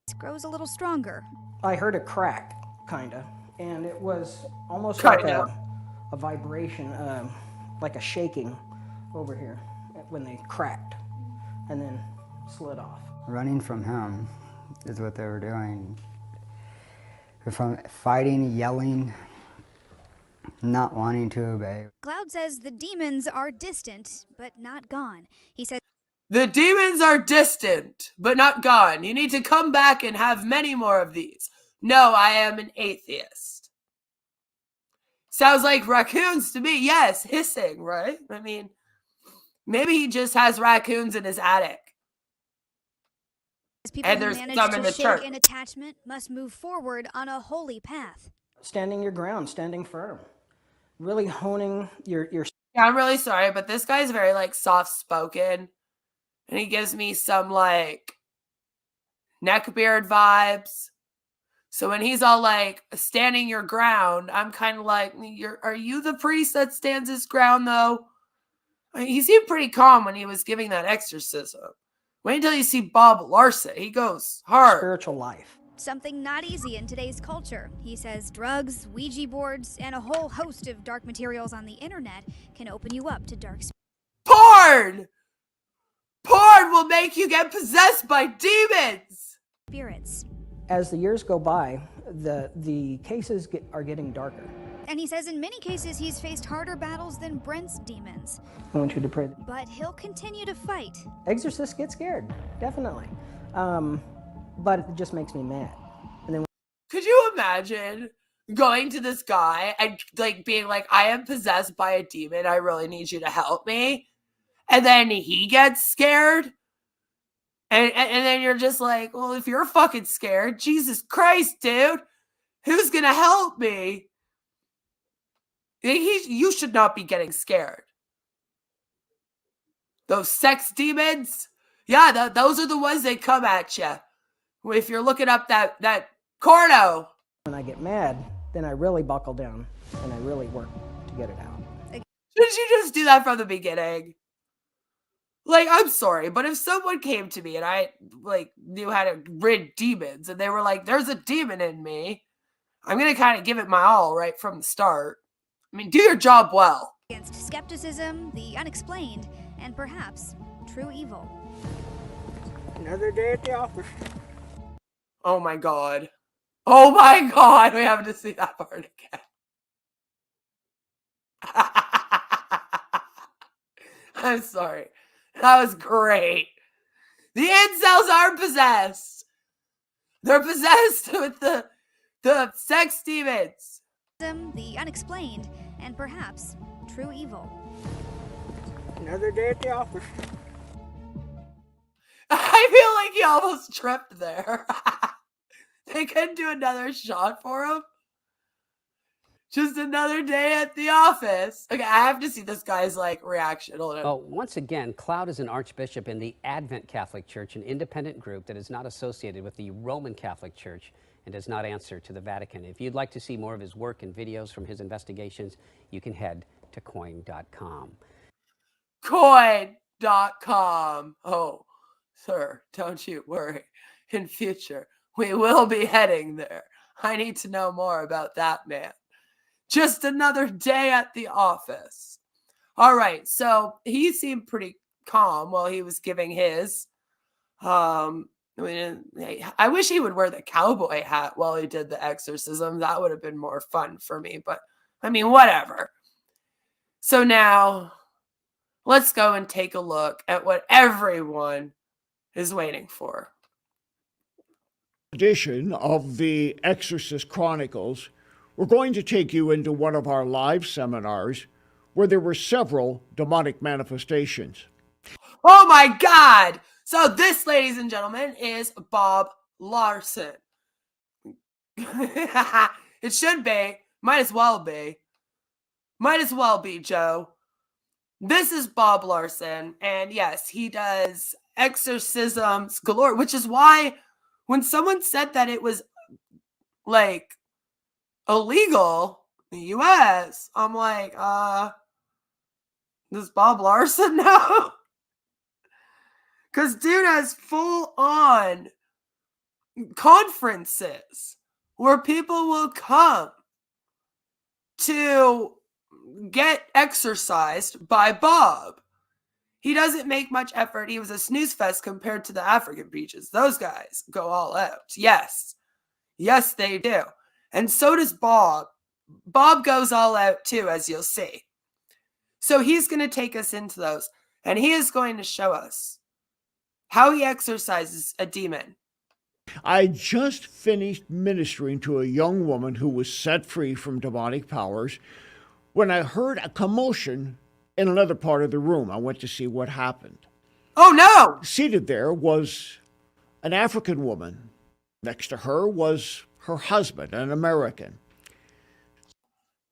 It grows a little stronger. I heard a crack, kinda, and it was almost like a vibration, like a shaking over here when they cracked and then slid off. Running from him is what they were doing. From fighting, yelling, not wanting to obey. Cloud says the demons are distant, but not gone. He says, the demons are distant, but not gone. You need to come back and have many more of these. No, I am an atheist. Sounds like raccoons to me. Yes, hissing, right? I mean, maybe he just has raccoons in his attic. People and who there's manage some to in the shake church. an attachment must move forward on a holy path. Standing your ground, standing firm. Really honing your Yeah, I'm really sorry, but this guy's very, like, soft-spoken. And he gives me some, like, neckbeard vibes. So when he's all, like, standing your ground, I'm kind of like, are you the priest that stands his ground, though? I mean, he seemed pretty calm when he was giving that exorcism. Wait until you see Bob Larson. He goes hard. Spiritual life. Something not easy in today's culture. He says drugs, Ouija boards, and a whole host of dark materials on the internet can open you up to dark spirits. Porn! Porn will make you get possessed by demons! As the years go by, the cases are getting darker. And he says in many cases he's faced harder battles than Brent's demons. I want you to pray. But he'll continue to fight. Exorcists get scared, definitely. But it just makes me mad. And then, could you imagine going to this guy and like being like, I am possessed by a demon. I really need you to help me. And then he gets scared. And then you're just like, well, if you're fucking scared, Jesus Christ, dude, who's going to help me? You should not be getting scared. Those sex demons, yeah, those are the ones that come at you. If you're looking up that corno. When I get mad, then I really buckle down and I really work to get it out. Should you just do that from the beginning? Like, I'm sorry, but if someone came to me and I like knew how to rid demons and they were like, there's a demon in me, I'm going to kind of give it my all right from the start. I mean, do your job well. Against skepticism, the unexplained, and perhaps true evil. Another day at the office. Oh my God. Oh my God. We have to see that part again. I'm sorry. That was great. The incels are possessed. They're possessed with the sex demons. The unexplained, and perhaps true evil. Another day at the office. I feel like he almost tripped there. They couldn't do another shot for him. Just another day at the office. Okay, I have to see this guy's like reaction. Hold on. Oh, once again, Cloud is an archbishop in the Advent Catholic Church, an independent group that is not associated with the Roman Catholic Church and does not answer to the Vatican. If you'd like to see more of his work and videos from his investigations, you can head to coin.com. Coin.com. Oh, sir, don't you worry. In future, we will be heading there. I need to know more about that man. Just another day at the office. All right, so he seemed pretty calm while he was giving his. I wish he would wear the cowboy hat while he did the exorcism. That would have been more fun for me, but I mean, whatever. So now, let's go and take a look at what everyone is waiting for. Edition of the Exorcist Chronicles, we're going to take you into one of our live seminars where there were several demonic manifestations. Oh my God! So this, ladies and gentlemen, is Bob Larson. It should be. Might as well be. Might as well be, Joe. This is Bob Larson, and yes, he does exorcisms galore, which is why when someone said that it was like illegal in the US, I'm like, does Bob Larson know? Because dude has full on conferences where people will come to get exorcised by Bob. He doesn't make much effort. He was a snooze fest compared to the African beaches. Those guys go all out. Yes. Yes, they do. And so does Bob. Bob goes all out too, as you'll see. So he's going to take us into those. And he is going to show us how he exorcises a demon. I just finished ministering to a young woman who was set free from demonic powers when I heard a commotion in another part of the room. I went to see what happened. Oh, no! Seated there was an African woman. Next to her was her husband, an American.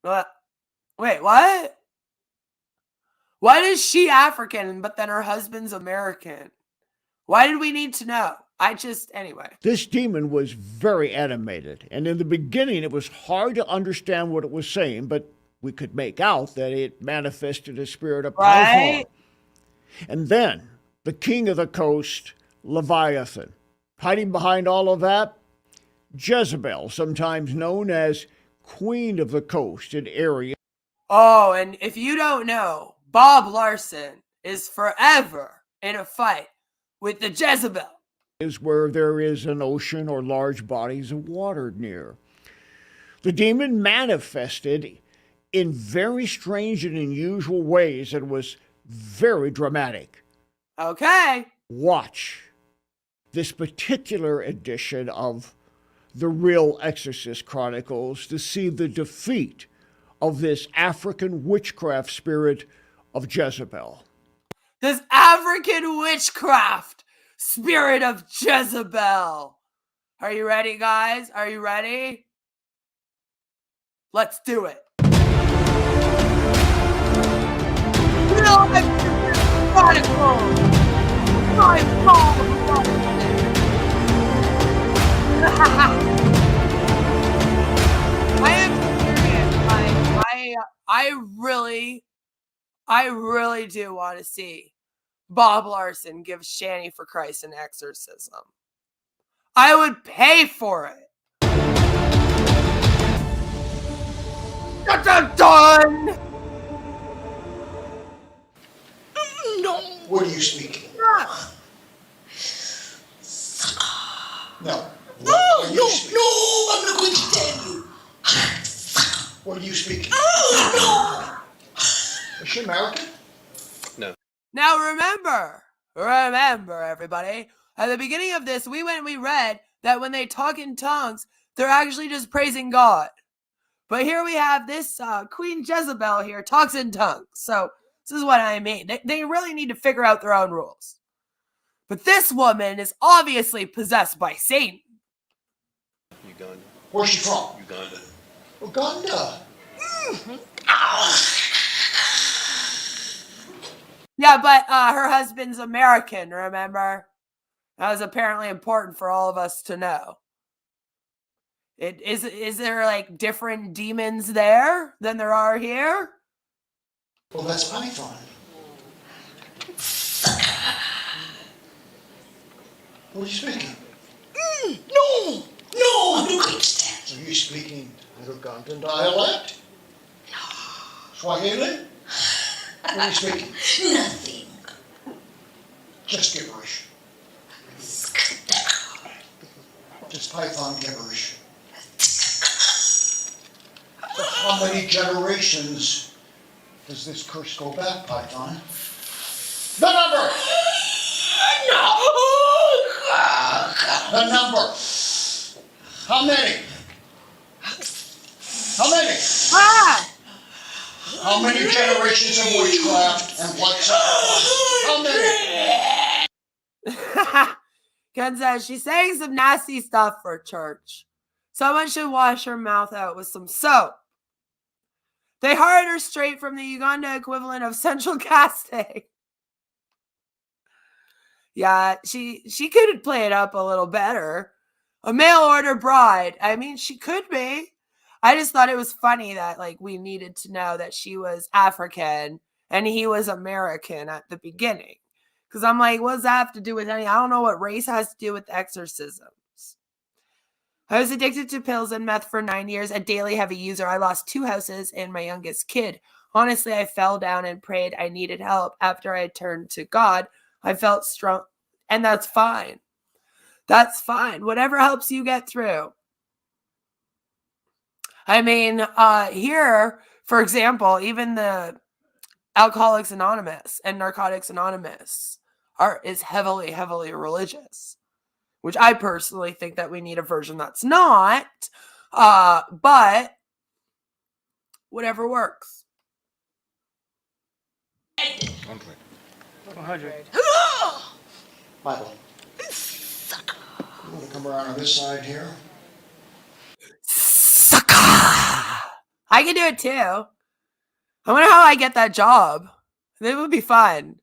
Wait, what? Why is she African, but then her husband's American? Why did we need to know? Anyway. This demon was very animated, and in the beginning it was hard to understand what it was saying, but we could make out that it manifested a spirit of power. And then the king of the coast, Leviathan. Hiding behind all of that, Jezebel, sometimes known as Queen of the Coast in area. Oh, and if you don't know, Bob Larson is forever in a fight with the Jezebel. Is where there is an ocean or large bodies of water near. The demon manifested in very strange and unusual ways and was very dramatic. Okay. Watch this particular edition of the real Exorcist Chronicles to see the defeat of this African witchcraft spirit of Jezebel. This African witchcraft spirit of Jezebel. Are you ready, guys? Are you ready? Let's do it. Real Exorcist Chronicles. My Bob I am serious. I really do want to see Bob Larson give Shanny for Christ an exorcism. I would pay for it. Dun, dun, dun! No. What are you speaking? No. No, I'm not going to tell you. What are you speaking? No. Is she American? No. Now remember, everybody, at the beginning of this, we read that when they talk in tongues, they're actually just praising God. But here we have this Queen Jezebel here talks in tongues. So this is what I mean. They really need to figure out their own rules. But this woman is obviously possessed by Satan. Uganda. Where's she from? Uganda. Uganda. Yeah, but her husband's American, remember? That was apparently important for all of us to know. Is there like different demons there than there are here? Well, that's Python. What are you speaking? No, I don't understand. Are you speaking an Ugandan dialect? No. Swahili? What are you speaking? Nothing. Just gibberish. Just Python gibberish. So how many generations does this curse go back, Python? The number! No! The number! How many? How many? Ah! How many generations of witchcraft and blood sacrifice? How many? Ken says she's saying some nasty stuff for church. Someone should wash her mouth out with some soap. They hired her straight from the Uganda equivalent of central casting. Yeah, she could play it up a little better. A mail order bride. I mean, she could be. I just thought it was funny that like we needed to know that she was African and he was American at the beginning. Because I'm like, what does that have to do with anything? I don't know what race has to do with exorcisms. I was addicted to pills and meth for 9 years, a daily heavy user. I lost 2 houses and my youngest kid. Honestly, I fell down and prayed I needed help. After I turned to God, I felt strong. And that's fine. That's fine. Whatever helps you get through. I mean, here, for example, even the Alcoholics Anonymous and Narcotics Anonymous is heavily, heavily religious, which I personally think that we need a version that's not, but whatever works. 100. Bible. You want to come around on this side here? I can do it too. I wonder how I get that job. It would be fun.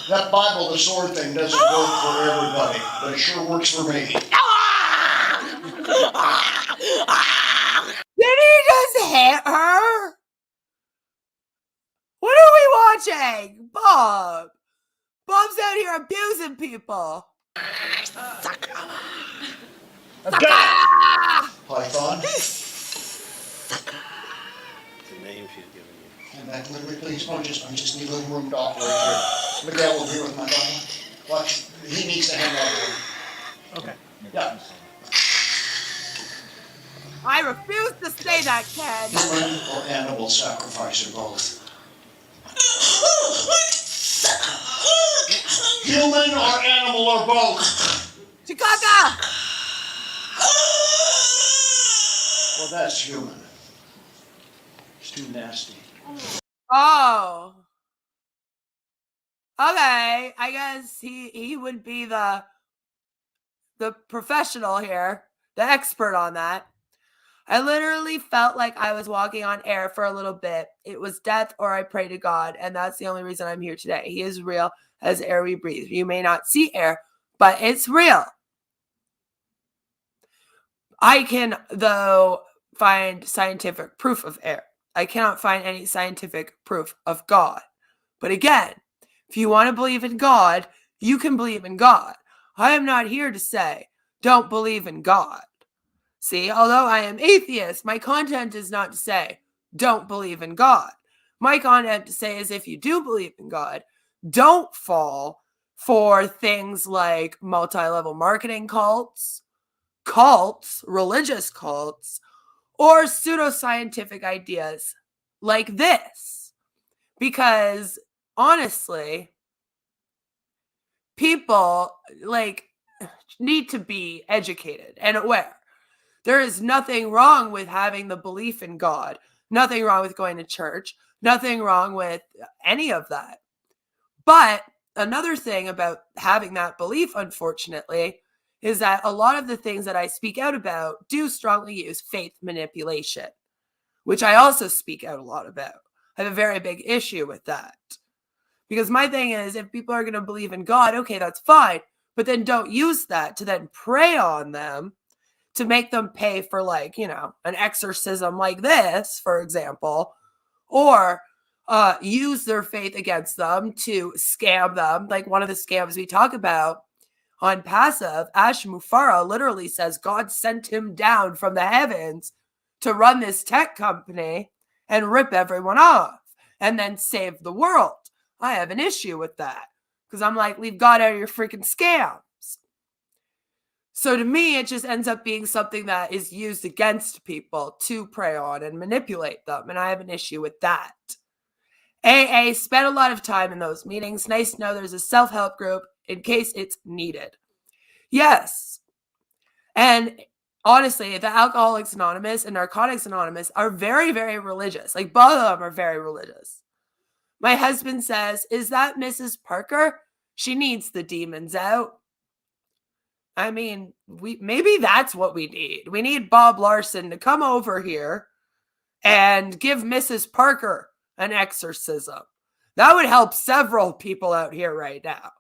That Bible, the sword thing, doesn't work for everybody, but it sure works for me. Did he just hit her? What are we watching? Bob. Bob's out here abusing people. Python. The name she's giving you. And back a little bit, please. I just need a little room to operate here. Miguel will be with my Bible. Watch. He needs to hang out here. Okay. Yeah. I refuse to say that, Ken. Human or animal sacrifice or both. human or animal or both? Chicago! Well, that's human. It's too nasty. Oh. Okay, I guess he would be the professional here, the expert on that. I literally felt like I was walking on air for a little bit. It was death or I pray to God, and that's the only reason I'm here today. He is real as air we breathe. You may not see air, but it's real. I can, though, find scientific proof of air. I cannot find any scientific proof of God. But again, if you want to believe in God, you can believe in God. I am not here to say, don't believe in God. See, although I am atheist, my content is not to say, don't believe in God. My content to say is if you do believe in God, don't fall for things like multi-level marketing cults, religious cults, or pseudoscientific ideas like this. Because honestly, people need to be educated and aware. There is nothing wrong with having the belief in God, nothing wrong with going to church, nothing wrong with any of that. But another thing about having that belief, unfortunately, is that a lot of the things that I speak out about do strongly use faith manipulation, which I also speak out a lot about. I have a very big issue with that. Because my thing is, if people are going to believe in God, okay, that's fine. But then don't use that to then prey on them to make them pay for, an exorcism like this, for example, or use their faith against them to scam them. Like one of the scams we talk about on Passive, Ash Mufara literally says God sent him down from the heavens to run this tech company and rip everyone off and then save the world. I have an issue with that because I'm like, leave God out of your freaking scams. So to me, it just ends up being something that is used against people to prey on and manipulate them. And I have an issue with that. AA spent a lot of time in those meetings. Nice to know there's a self-help group in case it's needed. Yes. And honestly, the Alcoholics Anonymous and Narcotics Anonymous are very, very religious. Like both of them are very religious. My husband says, is that Mrs. Parker? She needs the demons out. I mean, maybe that's what we need. We need Bob Larson to come over here and give Mrs. Parker an exorcism. That would help several people out here right now.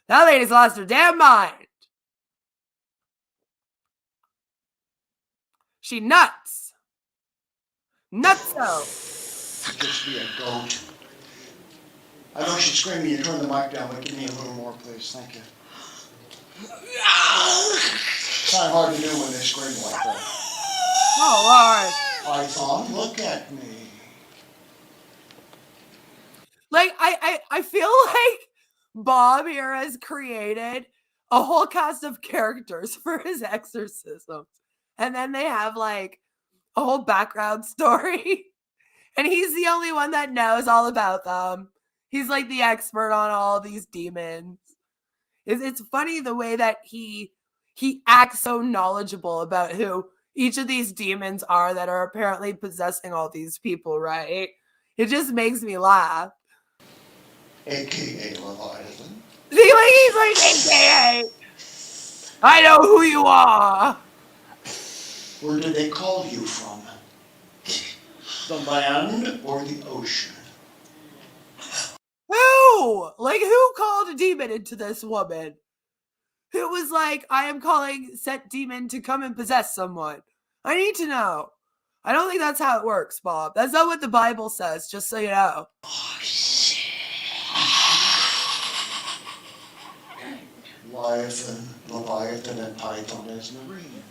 That lady's lost her damn mind. She nuts. Nutso. Just be a goat. I know she's screaming. You turn the mic down, but give me a little more, please. Thank you. It's kind of hard to do when they scream like that. Oh, Lord. Python, look at me. Like, I feel like Bob here has created a whole cast of characters for his exorcisms. And then they have, like, a whole background story. And he's the only one that knows all about them. He's, like, the expert on all these demons. It's funny the way that he acts so knowledgeable about who each of these demons are that are apparently possessing all these people, right? It just makes me laugh. AKA Leviathan. He's like AKA. I know who you are. Where did they call you from? The land or the ocean? Who? Like, who called a demon into this woman? Who was like, I am calling set demon to come and possess someone? I need to know. I don't think that's how it works, Bob. That's not what the Bible says, just so you know. Oh, shit. Leviathan and Python as marine.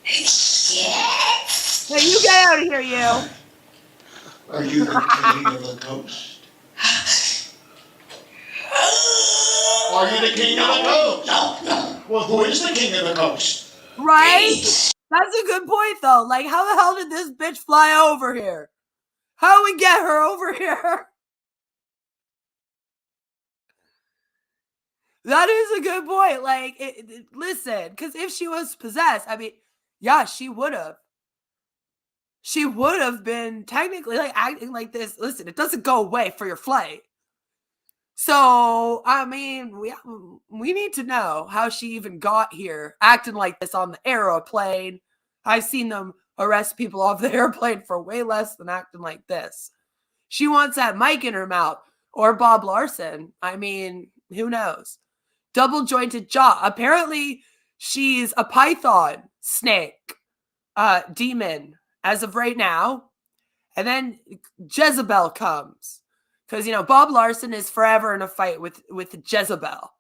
Yes. Hey, you get out of here, you. Are you the king of the coast? Are you the king of the coast? No. Well, who is the king of the coast? Right? That's a good point, though. Like, how the hell did this bitch fly over here? How do we get her over here? That is a good point. Like, listen, because if she was possessed, I mean, yeah, she would have. She would have been technically like acting like this. Listen, it doesn't go away for your flight. So, I mean, we need to know how she even got here acting like this on the aeroplane. I've seen them arrest people off the airplane for way less than acting like this. She wants that mic in her mouth, or Bob Larson. I mean, who knows? Double jointed jaw. Apparently, she's a python snake demon as of right now. And then Jezebel comes. Because, you know, Bob Larson is forever in a fight with Jezebel.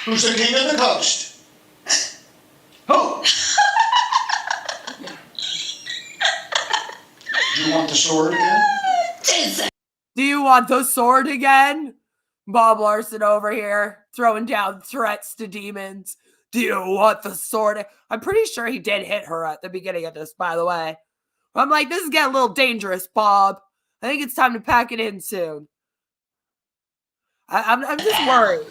Who's the king of the coast? Who? Do you want the sword again? Do you want the sword again? Bob Larson over here throwing down threats to demons. Do you want the sword? I'm pretty sure he did hit her at the beginning of this, by the way. I'm like, this is getting a little dangerous, Bob. I think it's time to pack it in soon. I'm just worried.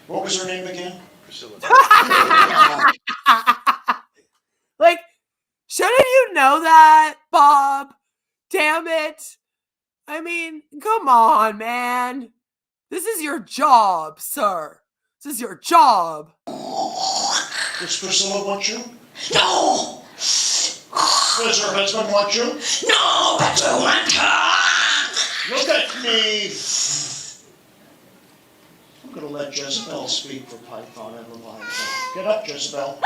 What was her name again? Priscilla. Like, shouldn't you know that, Bob? Damn it. I mean, come on, man. This is your job, sir. This is your job. Does Priscilla want you? No! Does her husband want you? No, but I want her! Look at me! I'm going to let Jezebel speak for Python and Leviathan. Get up, Jezebel.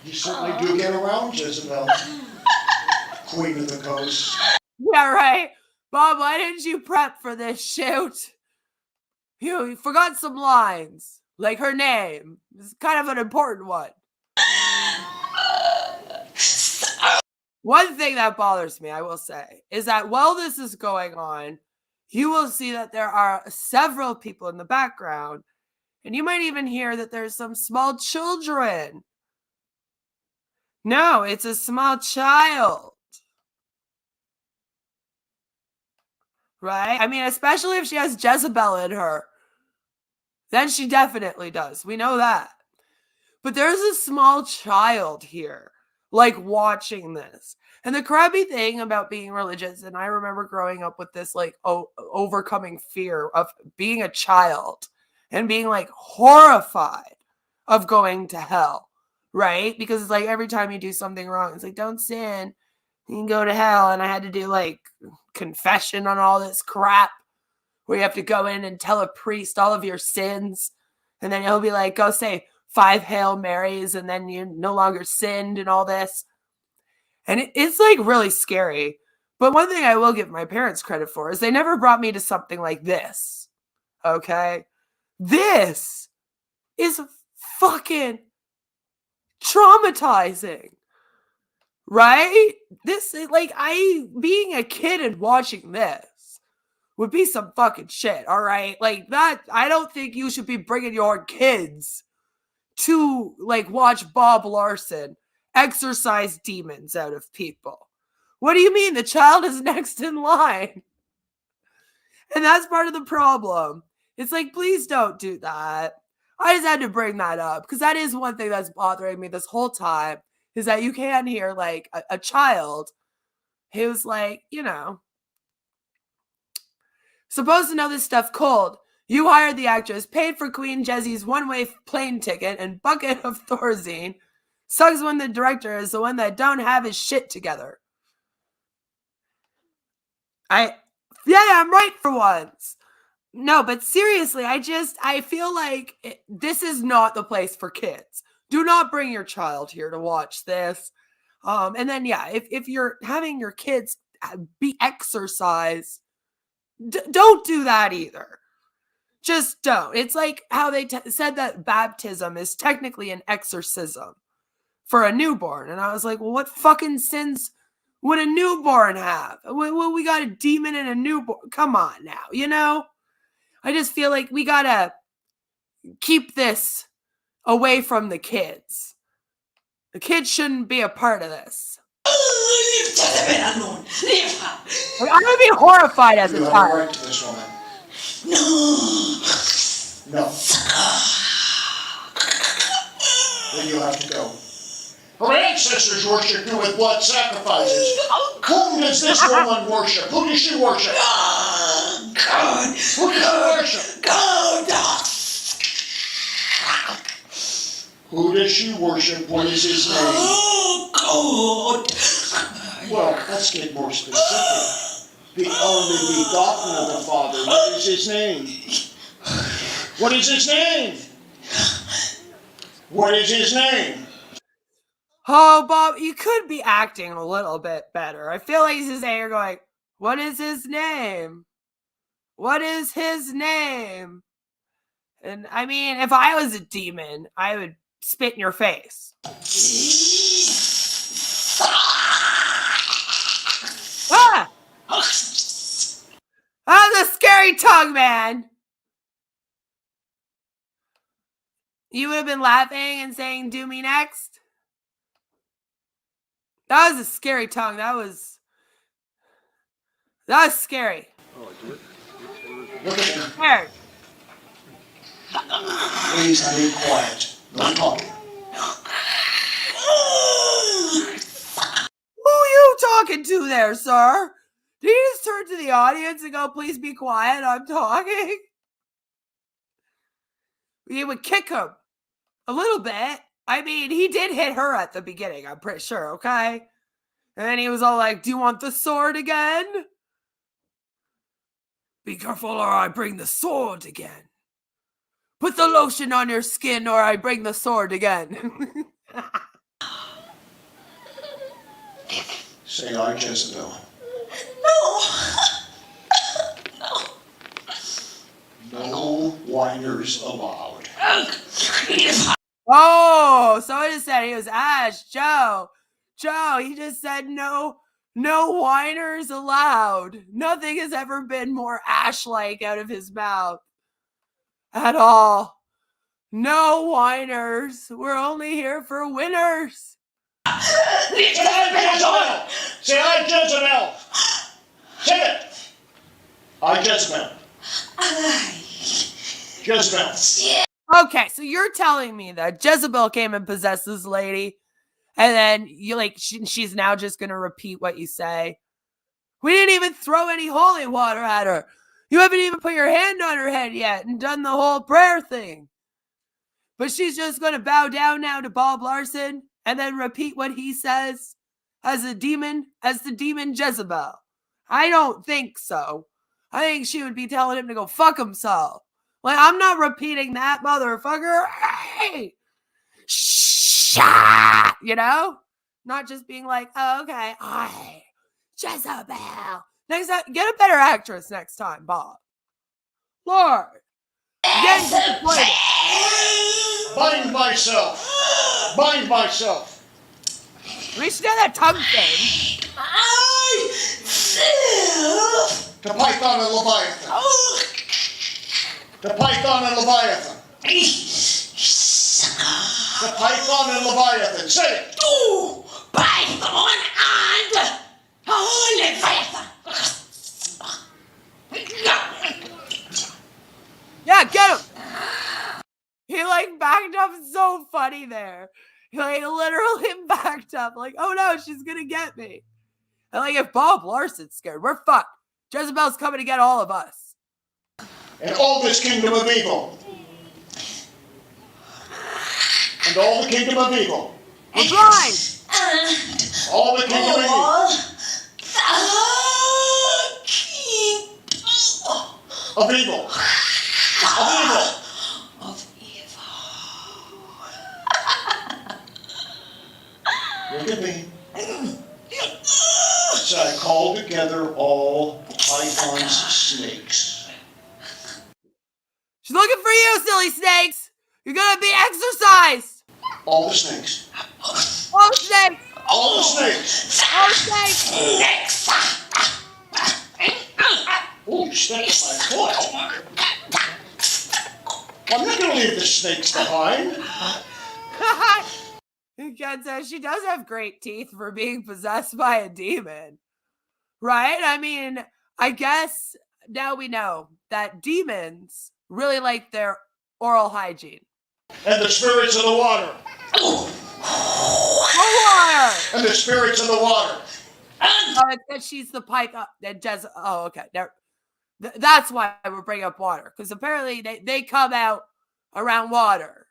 You certainly do get around, Jezebel. Queen of the coast. Yeah, right. Bob, why didn't you prep for this shoot? You forgot some lines. Like her name. It's kind of an important one. One thing that bothers me, I will say, is that while this is going on, you will see that there are several people in the background, and you might even hear that there's some small children. No, it's a small child. Right? I mean, especially if she has Jezebel in her. Then she definitely does. We know that. But there's a small child here, like, watching this. And the crappy thing about being religious, and I remember growing up with this, like, overcoming fear of being a child and being, like, horrified of going to hell, right? Because it's like every time you do something wrong, it's like, don't sin, you can go to hell. And I had to do, like, confession on all this crap where you have to go in and tell a priest all of your sins. And then he'll be like, go say 5 Hail Marys, and then you no longer sinned and all this. And it's like really scary. But one thing I will give my parents credit for is they never brought me to something like this. Okay? This is fucking traumatizing. Right? This is like, being a kid and watching this would be some fucking shit. All right? Like that, I don't think you should be bringing your kids to, like, watch Bob Larson exorcise demons out of people. What do you mean? The child is next in line. And that's part of the problem. It's like, please don't do that. I just had to bring that up because that is one thing that's bothering me this whole time, is that you can hear, like, a child who's, like, you know, supposed to know this stuff cold. You hired the actress, paid for Queen Jezzy's one-way plane ticket and bucket of Thorazine. Sucks when the director is the one that don't have his shit together. I'm right for once. No, but seriously, I feel like this is not the place for kids. Do not bring your child here to watch this. And then, yeah, if you're having your kids be exercised, don't do that either. Just don't. It's like how they said that baptism is technically an exorcism for a newborn. And I was like, well, what fucking sins would a newborn have? Well, we got a demon and a newborn. Come on now, you know? I just feel like we gotta keep this away from the kids. The kids shouldn't be a part of this. I would be horrified as a You have a child. right to this woman. No. Then you'll have to go. Her ancestors worshipped her with blood sacrifices. Whom does this woman worship? Who does she worship? God. Who does she worship? God. Who does she worship? What is his name? Oh, God. Well, let's get more specific. The only begotten of the Father. What is his name? What is his name? What is his name? Oh, Bob, you could be acting a little bit better. I feel like he's just there going, what is his name? What is his name? And I mean, if I was a demon, I would spit in your face. Ah! That's a scary tongue, man. You would have been laughing and saying, do me next? That was a scary tongue. That was scary. Look at him. Scared. Please, I need quiet. No talking. Who are you talking to there, sir? Did you just turn to the audience and go, please be quiet, I'm talking? You would kick him a little bit. I mean, he did hit her at the beginning, I'm pretty sure, okay? And then he was all like, do you want the sword again? Be careful or I bring the sword again. Put the lotion on your skin or I bring the sword again. Say, I, Jezebel. No. No whiners allowed. Oh, someone just said he was Ash. Joe, he just said no whiners allowed. Nothing has ever been more Ash-like out of his mouth. At all. No whiners. We're only here for winners. Say, I, Jezebel. Say, I, Jezebel. Say it. I, Jezebel. Jezebel. Okay, so you're telling me that Jezebel came and possessed this lady, and then you like she's now just gonna repeat what you say. We didn't even throw any holy water at her. You haven't even put your hand on her head yet and done the whole prayer thing. But she's just gonna bow down now to Bob Larson and then repeat what he says as the demon Jezebel. I don't think so. I think she would be telling him to go fuck himself. Like, I'm not repeating that, motherfucker. Hey! Shut! You know? Not just being like, oh, okay. Hi, Jezebel. Next time, get a better actress next time, Bob. Lord. Get disappointed. Bind myself. Bind myself. We should do that tongue thing. To Python and Leviathan. To Python and Leviathan. To Python and Leviathan. Say it. To Python and Leviathan. Yeah, get him. He like backed up so funny there. He like literally backed up like, oh no, she's gonna get me. And like if Bob Larson's scared, we're fucked. Jezebel's coming to get all of us. And all this kingdom of evil. And all the kingdom of evil. We're blind. All the kingdom of evil. Of evil. Of evil. Look at me. So I called together all Python's snakes. She's looking for you, silly snakes. You're gonna be exorcised. All the snakes. All the snakes. All the snakes. All the snakes. Oh, you stepped on my foot. I'm not going to leave the snakes behind. Ken says she does have great teeth for being possessed by a demon. Right? I mean, I guess now we know that demons really like their oral hygiene. And the spirits of the water. Water! And the spirits of the water. Oh, it's that she's the pipe. Oh, okay. That's why we're bringing up water. Because apparently they come out around water.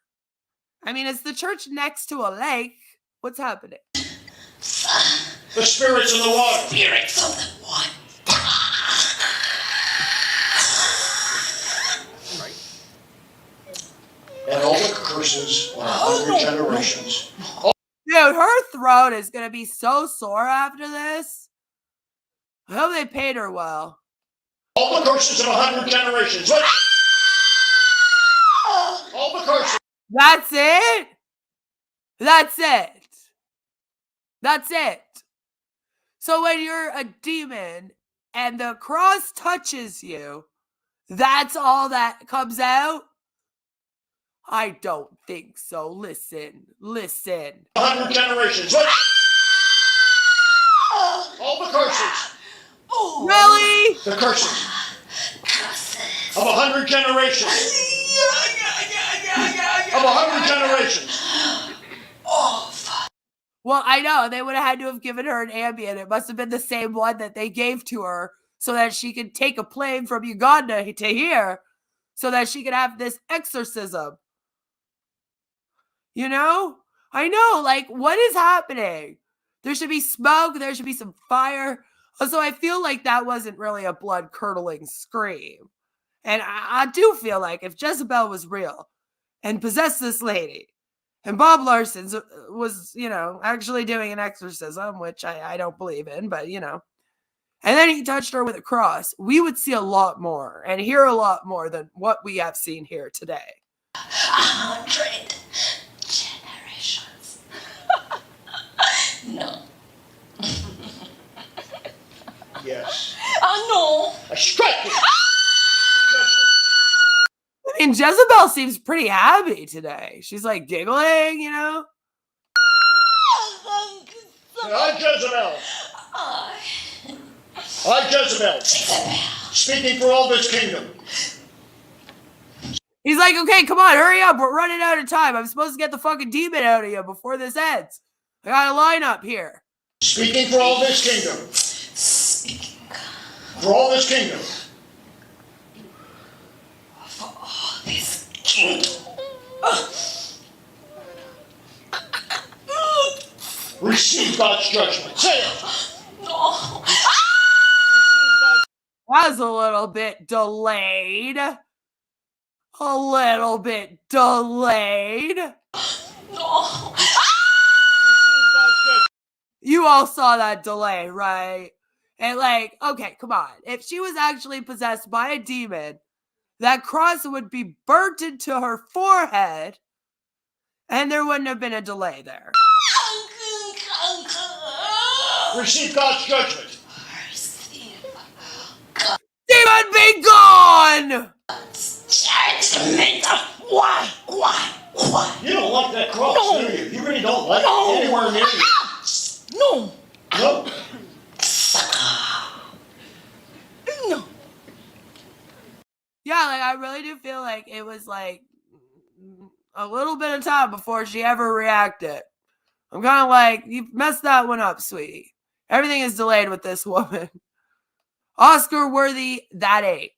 I mean, it's the church next to a lake. What's happening? The spirits of the water. Spirits of the water. And all the curses on 100 generations. Dude, her throat is going to be so sore after this. I hope they paid her well. All the curses of 100 generations. All the curses. That's it? That's it. That's it. So when you're a demon and the cross touches you, that's all that comes out? I don't think so. Listen. 100 generations. All the curses. Really? The curses. Of 100 generations. Of 100 generations. Well, I know. They would have had to have given her an Ambien. It must have been the same one that they gave to her so that she could take a plane from Uganda to here so that she could have this exorcism. You know? I know. Like, what is happening? There should be smoke. There should be some fire. Also, I feel like that wasn't really a blood-curdling scream. And I do feel like if Jezebel was real and possessed this lady, and Bob Larson was, actually doing an exorcism, which I don't believe in, but, and then he touched her with a cross, we would see a lot more and hear a lot more than what we have seen here today. 100 generations. No. Yes. No. I strike you. I mean, Jezebel seems pretty happy today. She's like giggling, I, Jezebel. I, Jezebel. Speaking for all this kingdom. He's like, okay, come on, hurry up. We're running out of time. I'm supposed to get the fucking demon out of you before this ends. I got a line up here. Speaking for all this kingdom. For all this kingdom. For all this kingdom. Receive God's judgment. Say it. No. That was a little bit delayed. No. You all saw that delay, right? And okay, come on. If she was actually possessed by a demon, that cross would be burnt into her forehead, and there wouldn't have been a delay there. Receive God's judgment. Demon be gone! Judgment. Why? You don't like that cross, do you? You really don't like it anywhere near you. No. No. No. Yeah, I really do feel like it was a little bit of time before she ever reacted. I'm kind of like, you messed that one up, sweetie. Everything is delayed with this woman. Oscar worthy, that ain't.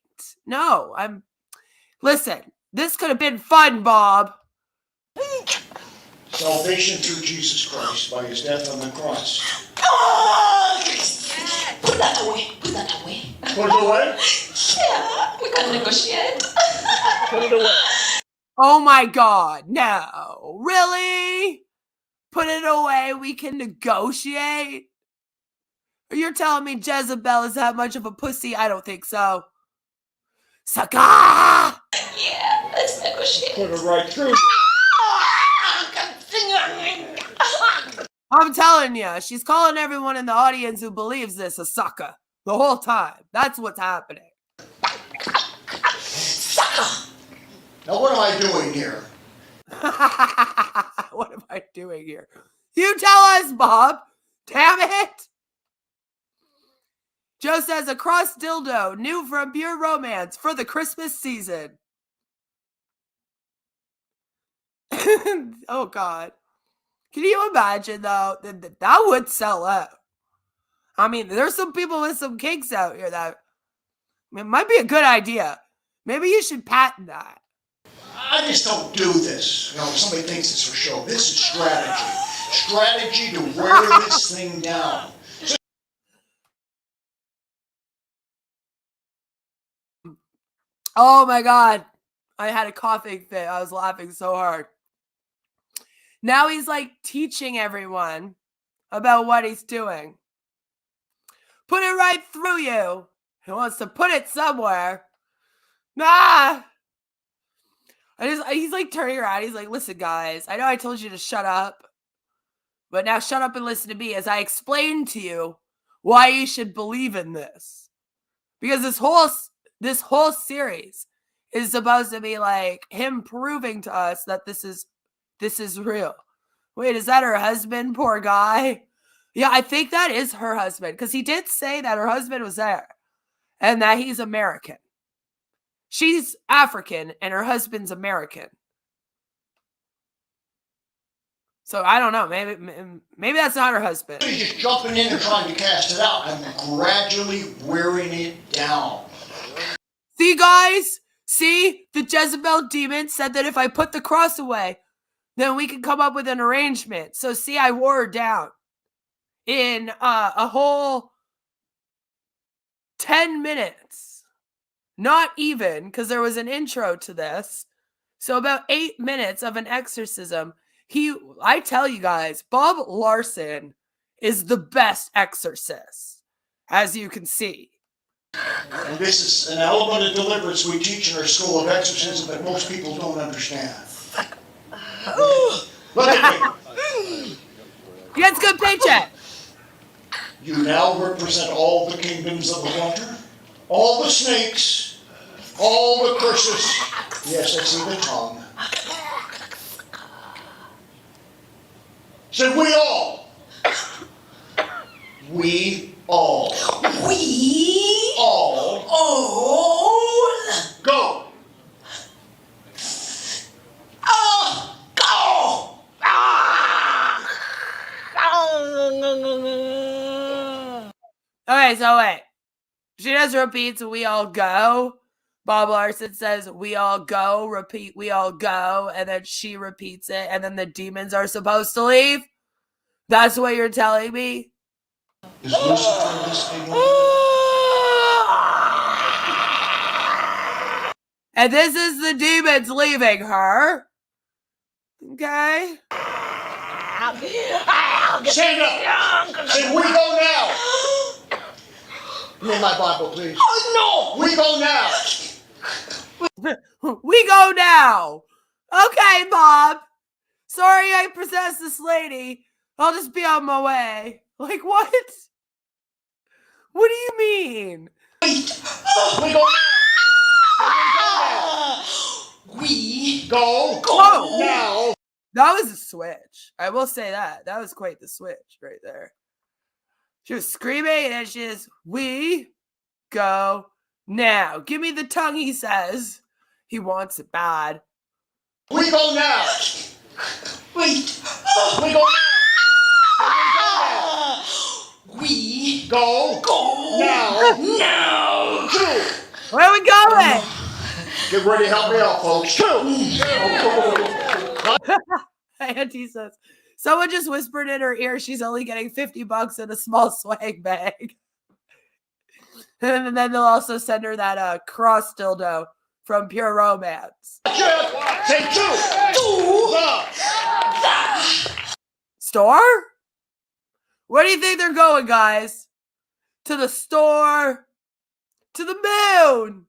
No, listen, this could have been fun, Bob. Salvation through Jesus Christ by his death on the cross. Put that away. Put it away? Yeah, we can negotiate. Put it away. Oh my God, no. Really? Put it away, we can negotiate? You're telling me Jezebel is that much of a pussy? I don't think so. Sucker! Yeah, let's negotiate. Put it right through you. I'm telling you, she's calling everyone in the audience who believes this a sucker the whole time. That's what's happening. Sucker! Now, what am I doing here? What am I doing here? You tell us, Bob. Damn it. Joe says a cross dildo, new from Pure Romance for the Christmas season. Oh, God. Can you imagine, though, that would sell out? I mean, there's some people with some kinks out here that it might be a good idea. Maybe you should patent that. I just don't do this. You know, if somebody thinks it's for show. This is strategy. Strategy to wear this thing down. Oh my God. I had a coughing fit. I was laughing so hard. Now he's like teaching everyone about what he's doing. Put it right through you. He wants to put it somewhere. Ah! He's like turning around. He's like, listen, guys, I know I told you to shut up, but now shut up and listen to me as I explain to you why you should believe in this. Because this whole series is supposed to be like him proving to us that this is real. Wait, is that her husband? Poor guy. Yeah, I think that is her husband because he did say that her husband was there and that he's American. She's African and her husband's American. So I don't know. Maybe that's not her husband. He's just jumping in and trying to cast it out. I'm gradually wearing it down. See, guys? See? The Jezebel demon said that if I put the cross away, then we can come up with an arrangement. So see, I wore her down in a whole 10 minutes. Not even, because there was an intro to this. So about 8 minutes of an exorcism. I tell you guys, Bob Larson is the best exorcist, as you can see. And this is an element of deliverance we teach in our school of exorcism that most people don't understand. Look at me. He gets a good paycheck. You now represent all the kingdoms of the water, all the snakes, all the curses. Yes, I see the tongue. Said we all. We all. We all. Go. Go. Okay, so wait. She just repeats, we all go. Bob Larson says, we all go, repeat, we all go, and then she repeats it, and then the demons are supposed to leave? That's what you're telling me? Is Lucifer listening? And this is the demons leaving her. Okay? Stand up! Say, we go now! Give me my Bible, please. Oh, no! We go now! We go now! Okay, Bob. Sorry I possessed this lady. I'll just be on my way. Like, what? What do you mean? Wait! We go now! We go now! That was a switch. I will say that. That was quite the switch right there. She was screaming and then she just, we go now. Give me the tongue, he says. He wants it bad. We go now! Wait! We go now! We go now! now! Where are we going? Get ready to help me out, folks. Auntie says, someone just whispered in her ear she's only getting $50 in a small swag bag. And then they'll also send her that cross dildo from Pure Romance. Say two! Store? Where do you think they're going, guys? To the store? To the moon!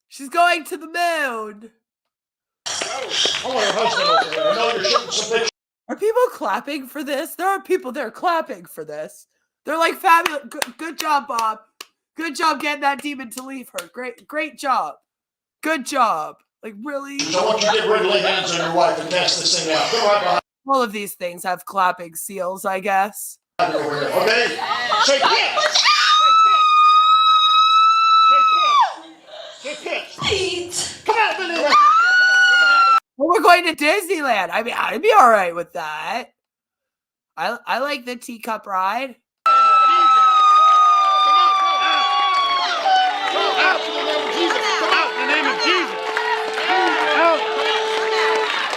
She's going to the moon. I want her husband over here. I know you're shooting some bitch. Are people clapping for this? There are people there clapping for this. They're like, fabulous. Good job, Bob. Good job getting that demon to leave her. Great job. Good job. Like, really? I want you to get rid of lay hands on your wife and test this thing out. Come right behind. All of these things have clapping seals, I guess. Over here, okay? Say pitch! Say pitch! Pete! Come out, Billy! Well, we're going to Disneyland. I mean, I'd be all right with that. I like the teacup ride.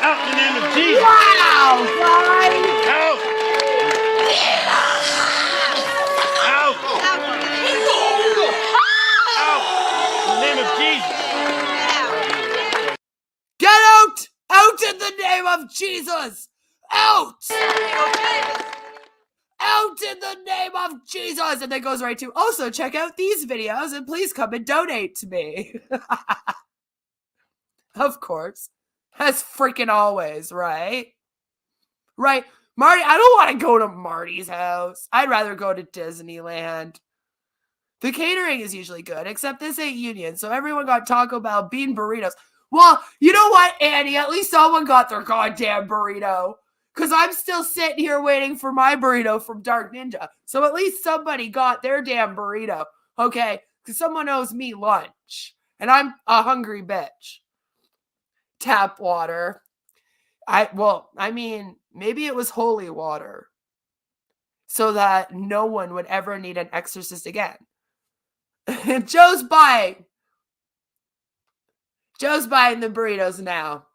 Out in the name of Jesus. Wow, guys. Out. Out. Out. In the name of Jesus. Get out! Out in the name of Jesus! Out! Out in the name of Jesus! And then goes right to, also check out these videos and please come and donate to me. Of course. As freaking always, right? Right. Marty, I don't want to go to Marty's house. I'd rather go to Disneyland. The catering is usually good, except this ain't union, so everyone got Taco Bell bean burritos. Well, you know what, Annie? At least someone got their goddamn burrito. Because I'm still sitting here waiting for my burrito from Dark Ninja. So at least somebody got their damn burrito. Okay? Because someone owes me lunch. And I'm a hungry bitch. Tap water. I mean, maybe it was holy water. So that no one would ever need an exorcist again. Joe's buying the burritos now.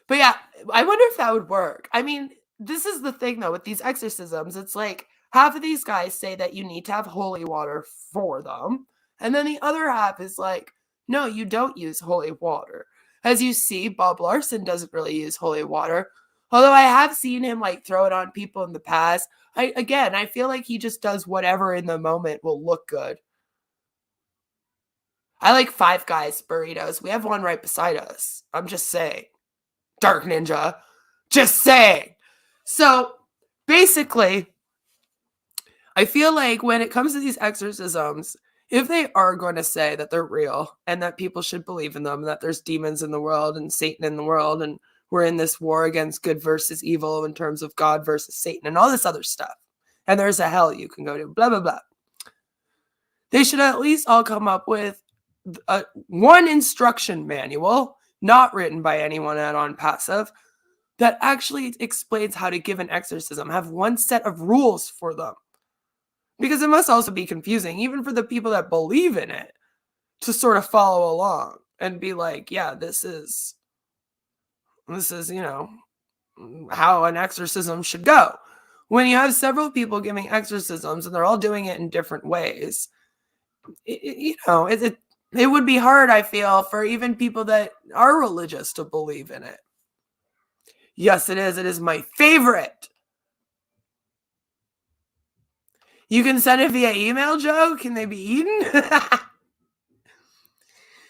But yeah, I wonder if that would work. I mean, this is the thing though with these exorcisms. It's like half of these guys say that you need to have holy water for them. And then the other half is like, no, you don't use holy water. As you see, Bob Larson doesn't really use holy water. Although I have seen him like throw it on people in the past. I feel like he just does whatever in the moment will look good. I like Five Guys burritos. We have one right beside us. I'm just saying. Dark Ninja. Just saying. So, basically, I feel like when it comes to these exorcisms, if they are going to say that they're real and that people should believe in them, that there's demons in the world and Satan in the world, and we're in this war against good versus evil in terms of God versus Satan and all this other stuff, and there's a hell you can go to, blah, blah, blah. They should at least all come up with one instruction manual, not written by anyone at On Passive, that actually explains how to give an exorcism. Have one set of rules for them. Because it must also be confusing, even for the people that believe in it, to sort of follow along and be like, yeah, this is, you know, how an exorcism should go. When you have several people giving exorcisms and they're all doing it in different ways, it would be hard, I feel, for even people that are religious to believe in it. Yes, it is. It is my favorite. You can send it via email, Joe? Can they be eaten?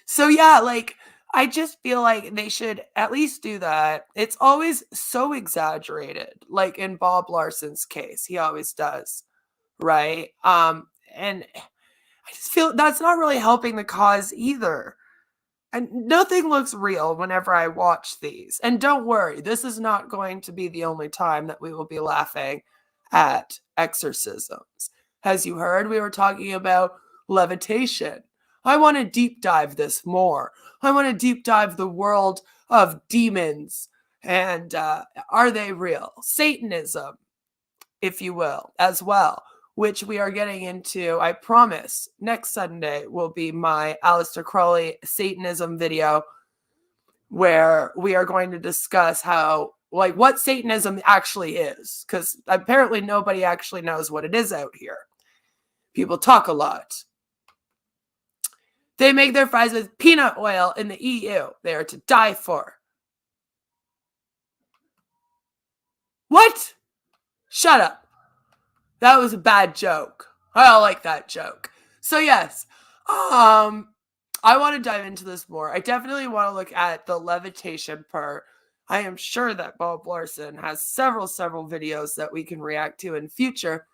So yeah, like, I just feel like they should at least do that. It's always so exaggerated. Like in Bob Larson's case, he always does. Right? And I just feel that's not really helping the cause either. And nothing looks real whenever I watch these. And don't worry, this is not going to be the only time that we will be laughing at exorcisms. As you heard, we were talking about levitation. I want to deep dive this more. I want to deep dive the world of demons and are they real? Satanism, if you will, as well, which we are getting into. I promise next Sunday will be my Aleister Crowley Satanism video where we are going to discuss how, like, what Satanism actually is, because apparently nobody actually knows what it is out here. People talk a lot. They make their fries with peanut oil in the EU. They are to die for. What? Shut up. That was a bad joke. I don't like that joke. So yes, I want to dive into this more. I definitely want to look at the levitation part. I am sure that Bob Larson has several videos that we can react to in future.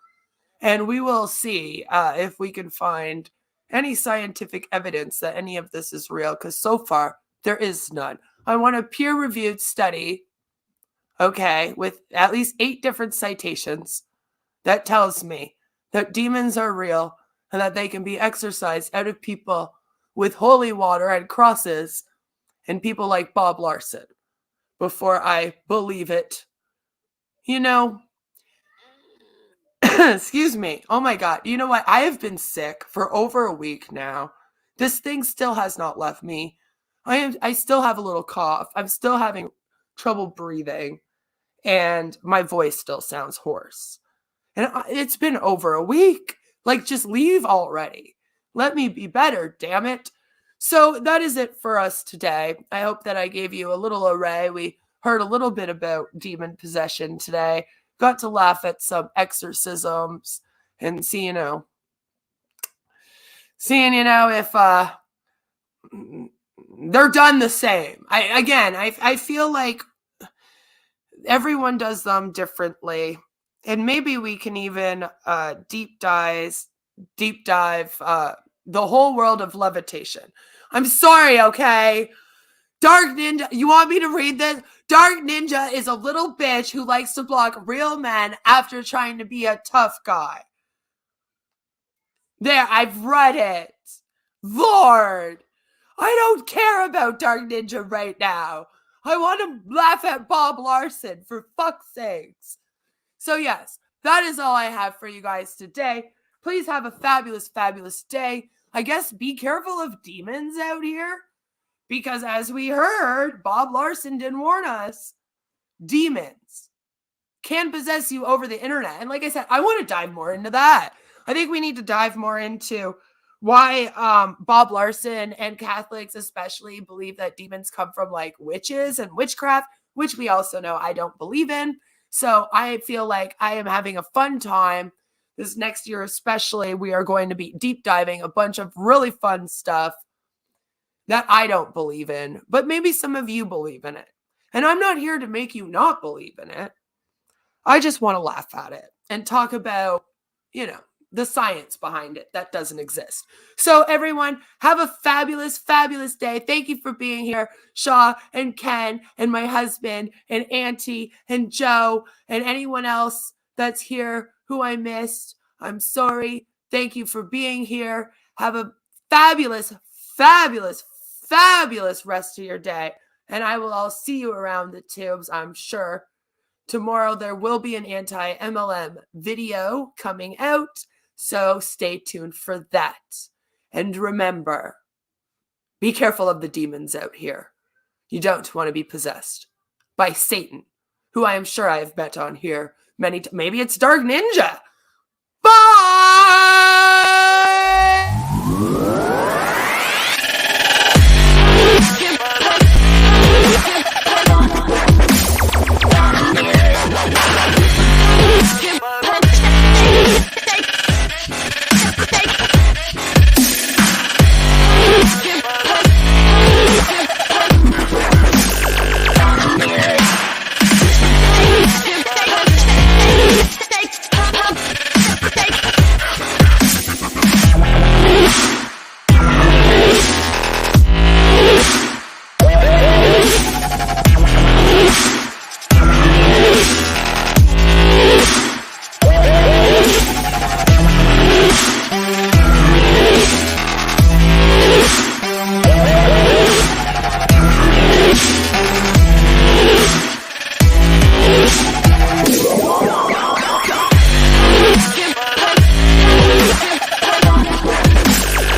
And we will see if we can find any scientific evidence that any of this is real. Because so far, There is none. I want a peer-reviewed study, okay, with at least 8 different citations that tells me that demons are real and that they can be exorcised out of people with holy water and crosses and people like Bob Larson before I believe it. You know, excuse me. Oh my God. You know what? I have been sick for over a week now. This thing still has not left me. I still have a little cough. I'm still having trouble breathing and my voice still sounds hoarse. And it's been over a week. Like, just leave already. Let me be better, damn it. So that is it for us today. I hope that I gave you a little array. We heard a little bit about demon possession today. Got to laugh at some exorcisms and seeing, if they're done the same. I feel like everyone does them differently. And maybe we can even deep dive the whole world of levitation. I'm sorry, okay? Dark Ninja, you want me to read this? Dark Ninja is a little bitch who likes to block real men after trying to be a tough guy. There, I've read it. Lord, I don't care about Dark Ninja right now. I want to laugh at Bob Larson, for fuck's sakes. So yes, that is all I have for you guys today. Please have a fabulous, fabulous day. I guess be careful of demons out here. Because as we heard, Bob Larson didn't warn us. Demons can possess you over the internet. And like I said, I want to dive more into that. I think we need to dive more into why Bob Larson and Catholics especially believe that demons come from like witches and witchcraft, which we also know I don't believe in. So I feel like I am having a fun time. This next year especially, we are going to be deep diving a bunch of really fun stuff that I don't believe in, but maybe some of you believe in it. And I'm not here to make you not believe in it. I just want to laugh at it and talk about, the science behind it that doesn't exist. So everyone, have a fabulous, fabulous day. Thank you for being here, Shaw and Ken and my husband and Auntie and Joe and anyone else that's here who I missed. I'm sorry. Thank you for being here. Have a fabulous, fabulous, fabulous rest of your day. And I will all see you around the tubes, I'm sure. Tomorrow there will be an anti-MLM video coming out, so stay tuned for that. And remember, be careful of the demons out here. You don't want to be possessed by Satan, who I am sure I have met on here many times. Maybe it's Dark Ninja. Bye!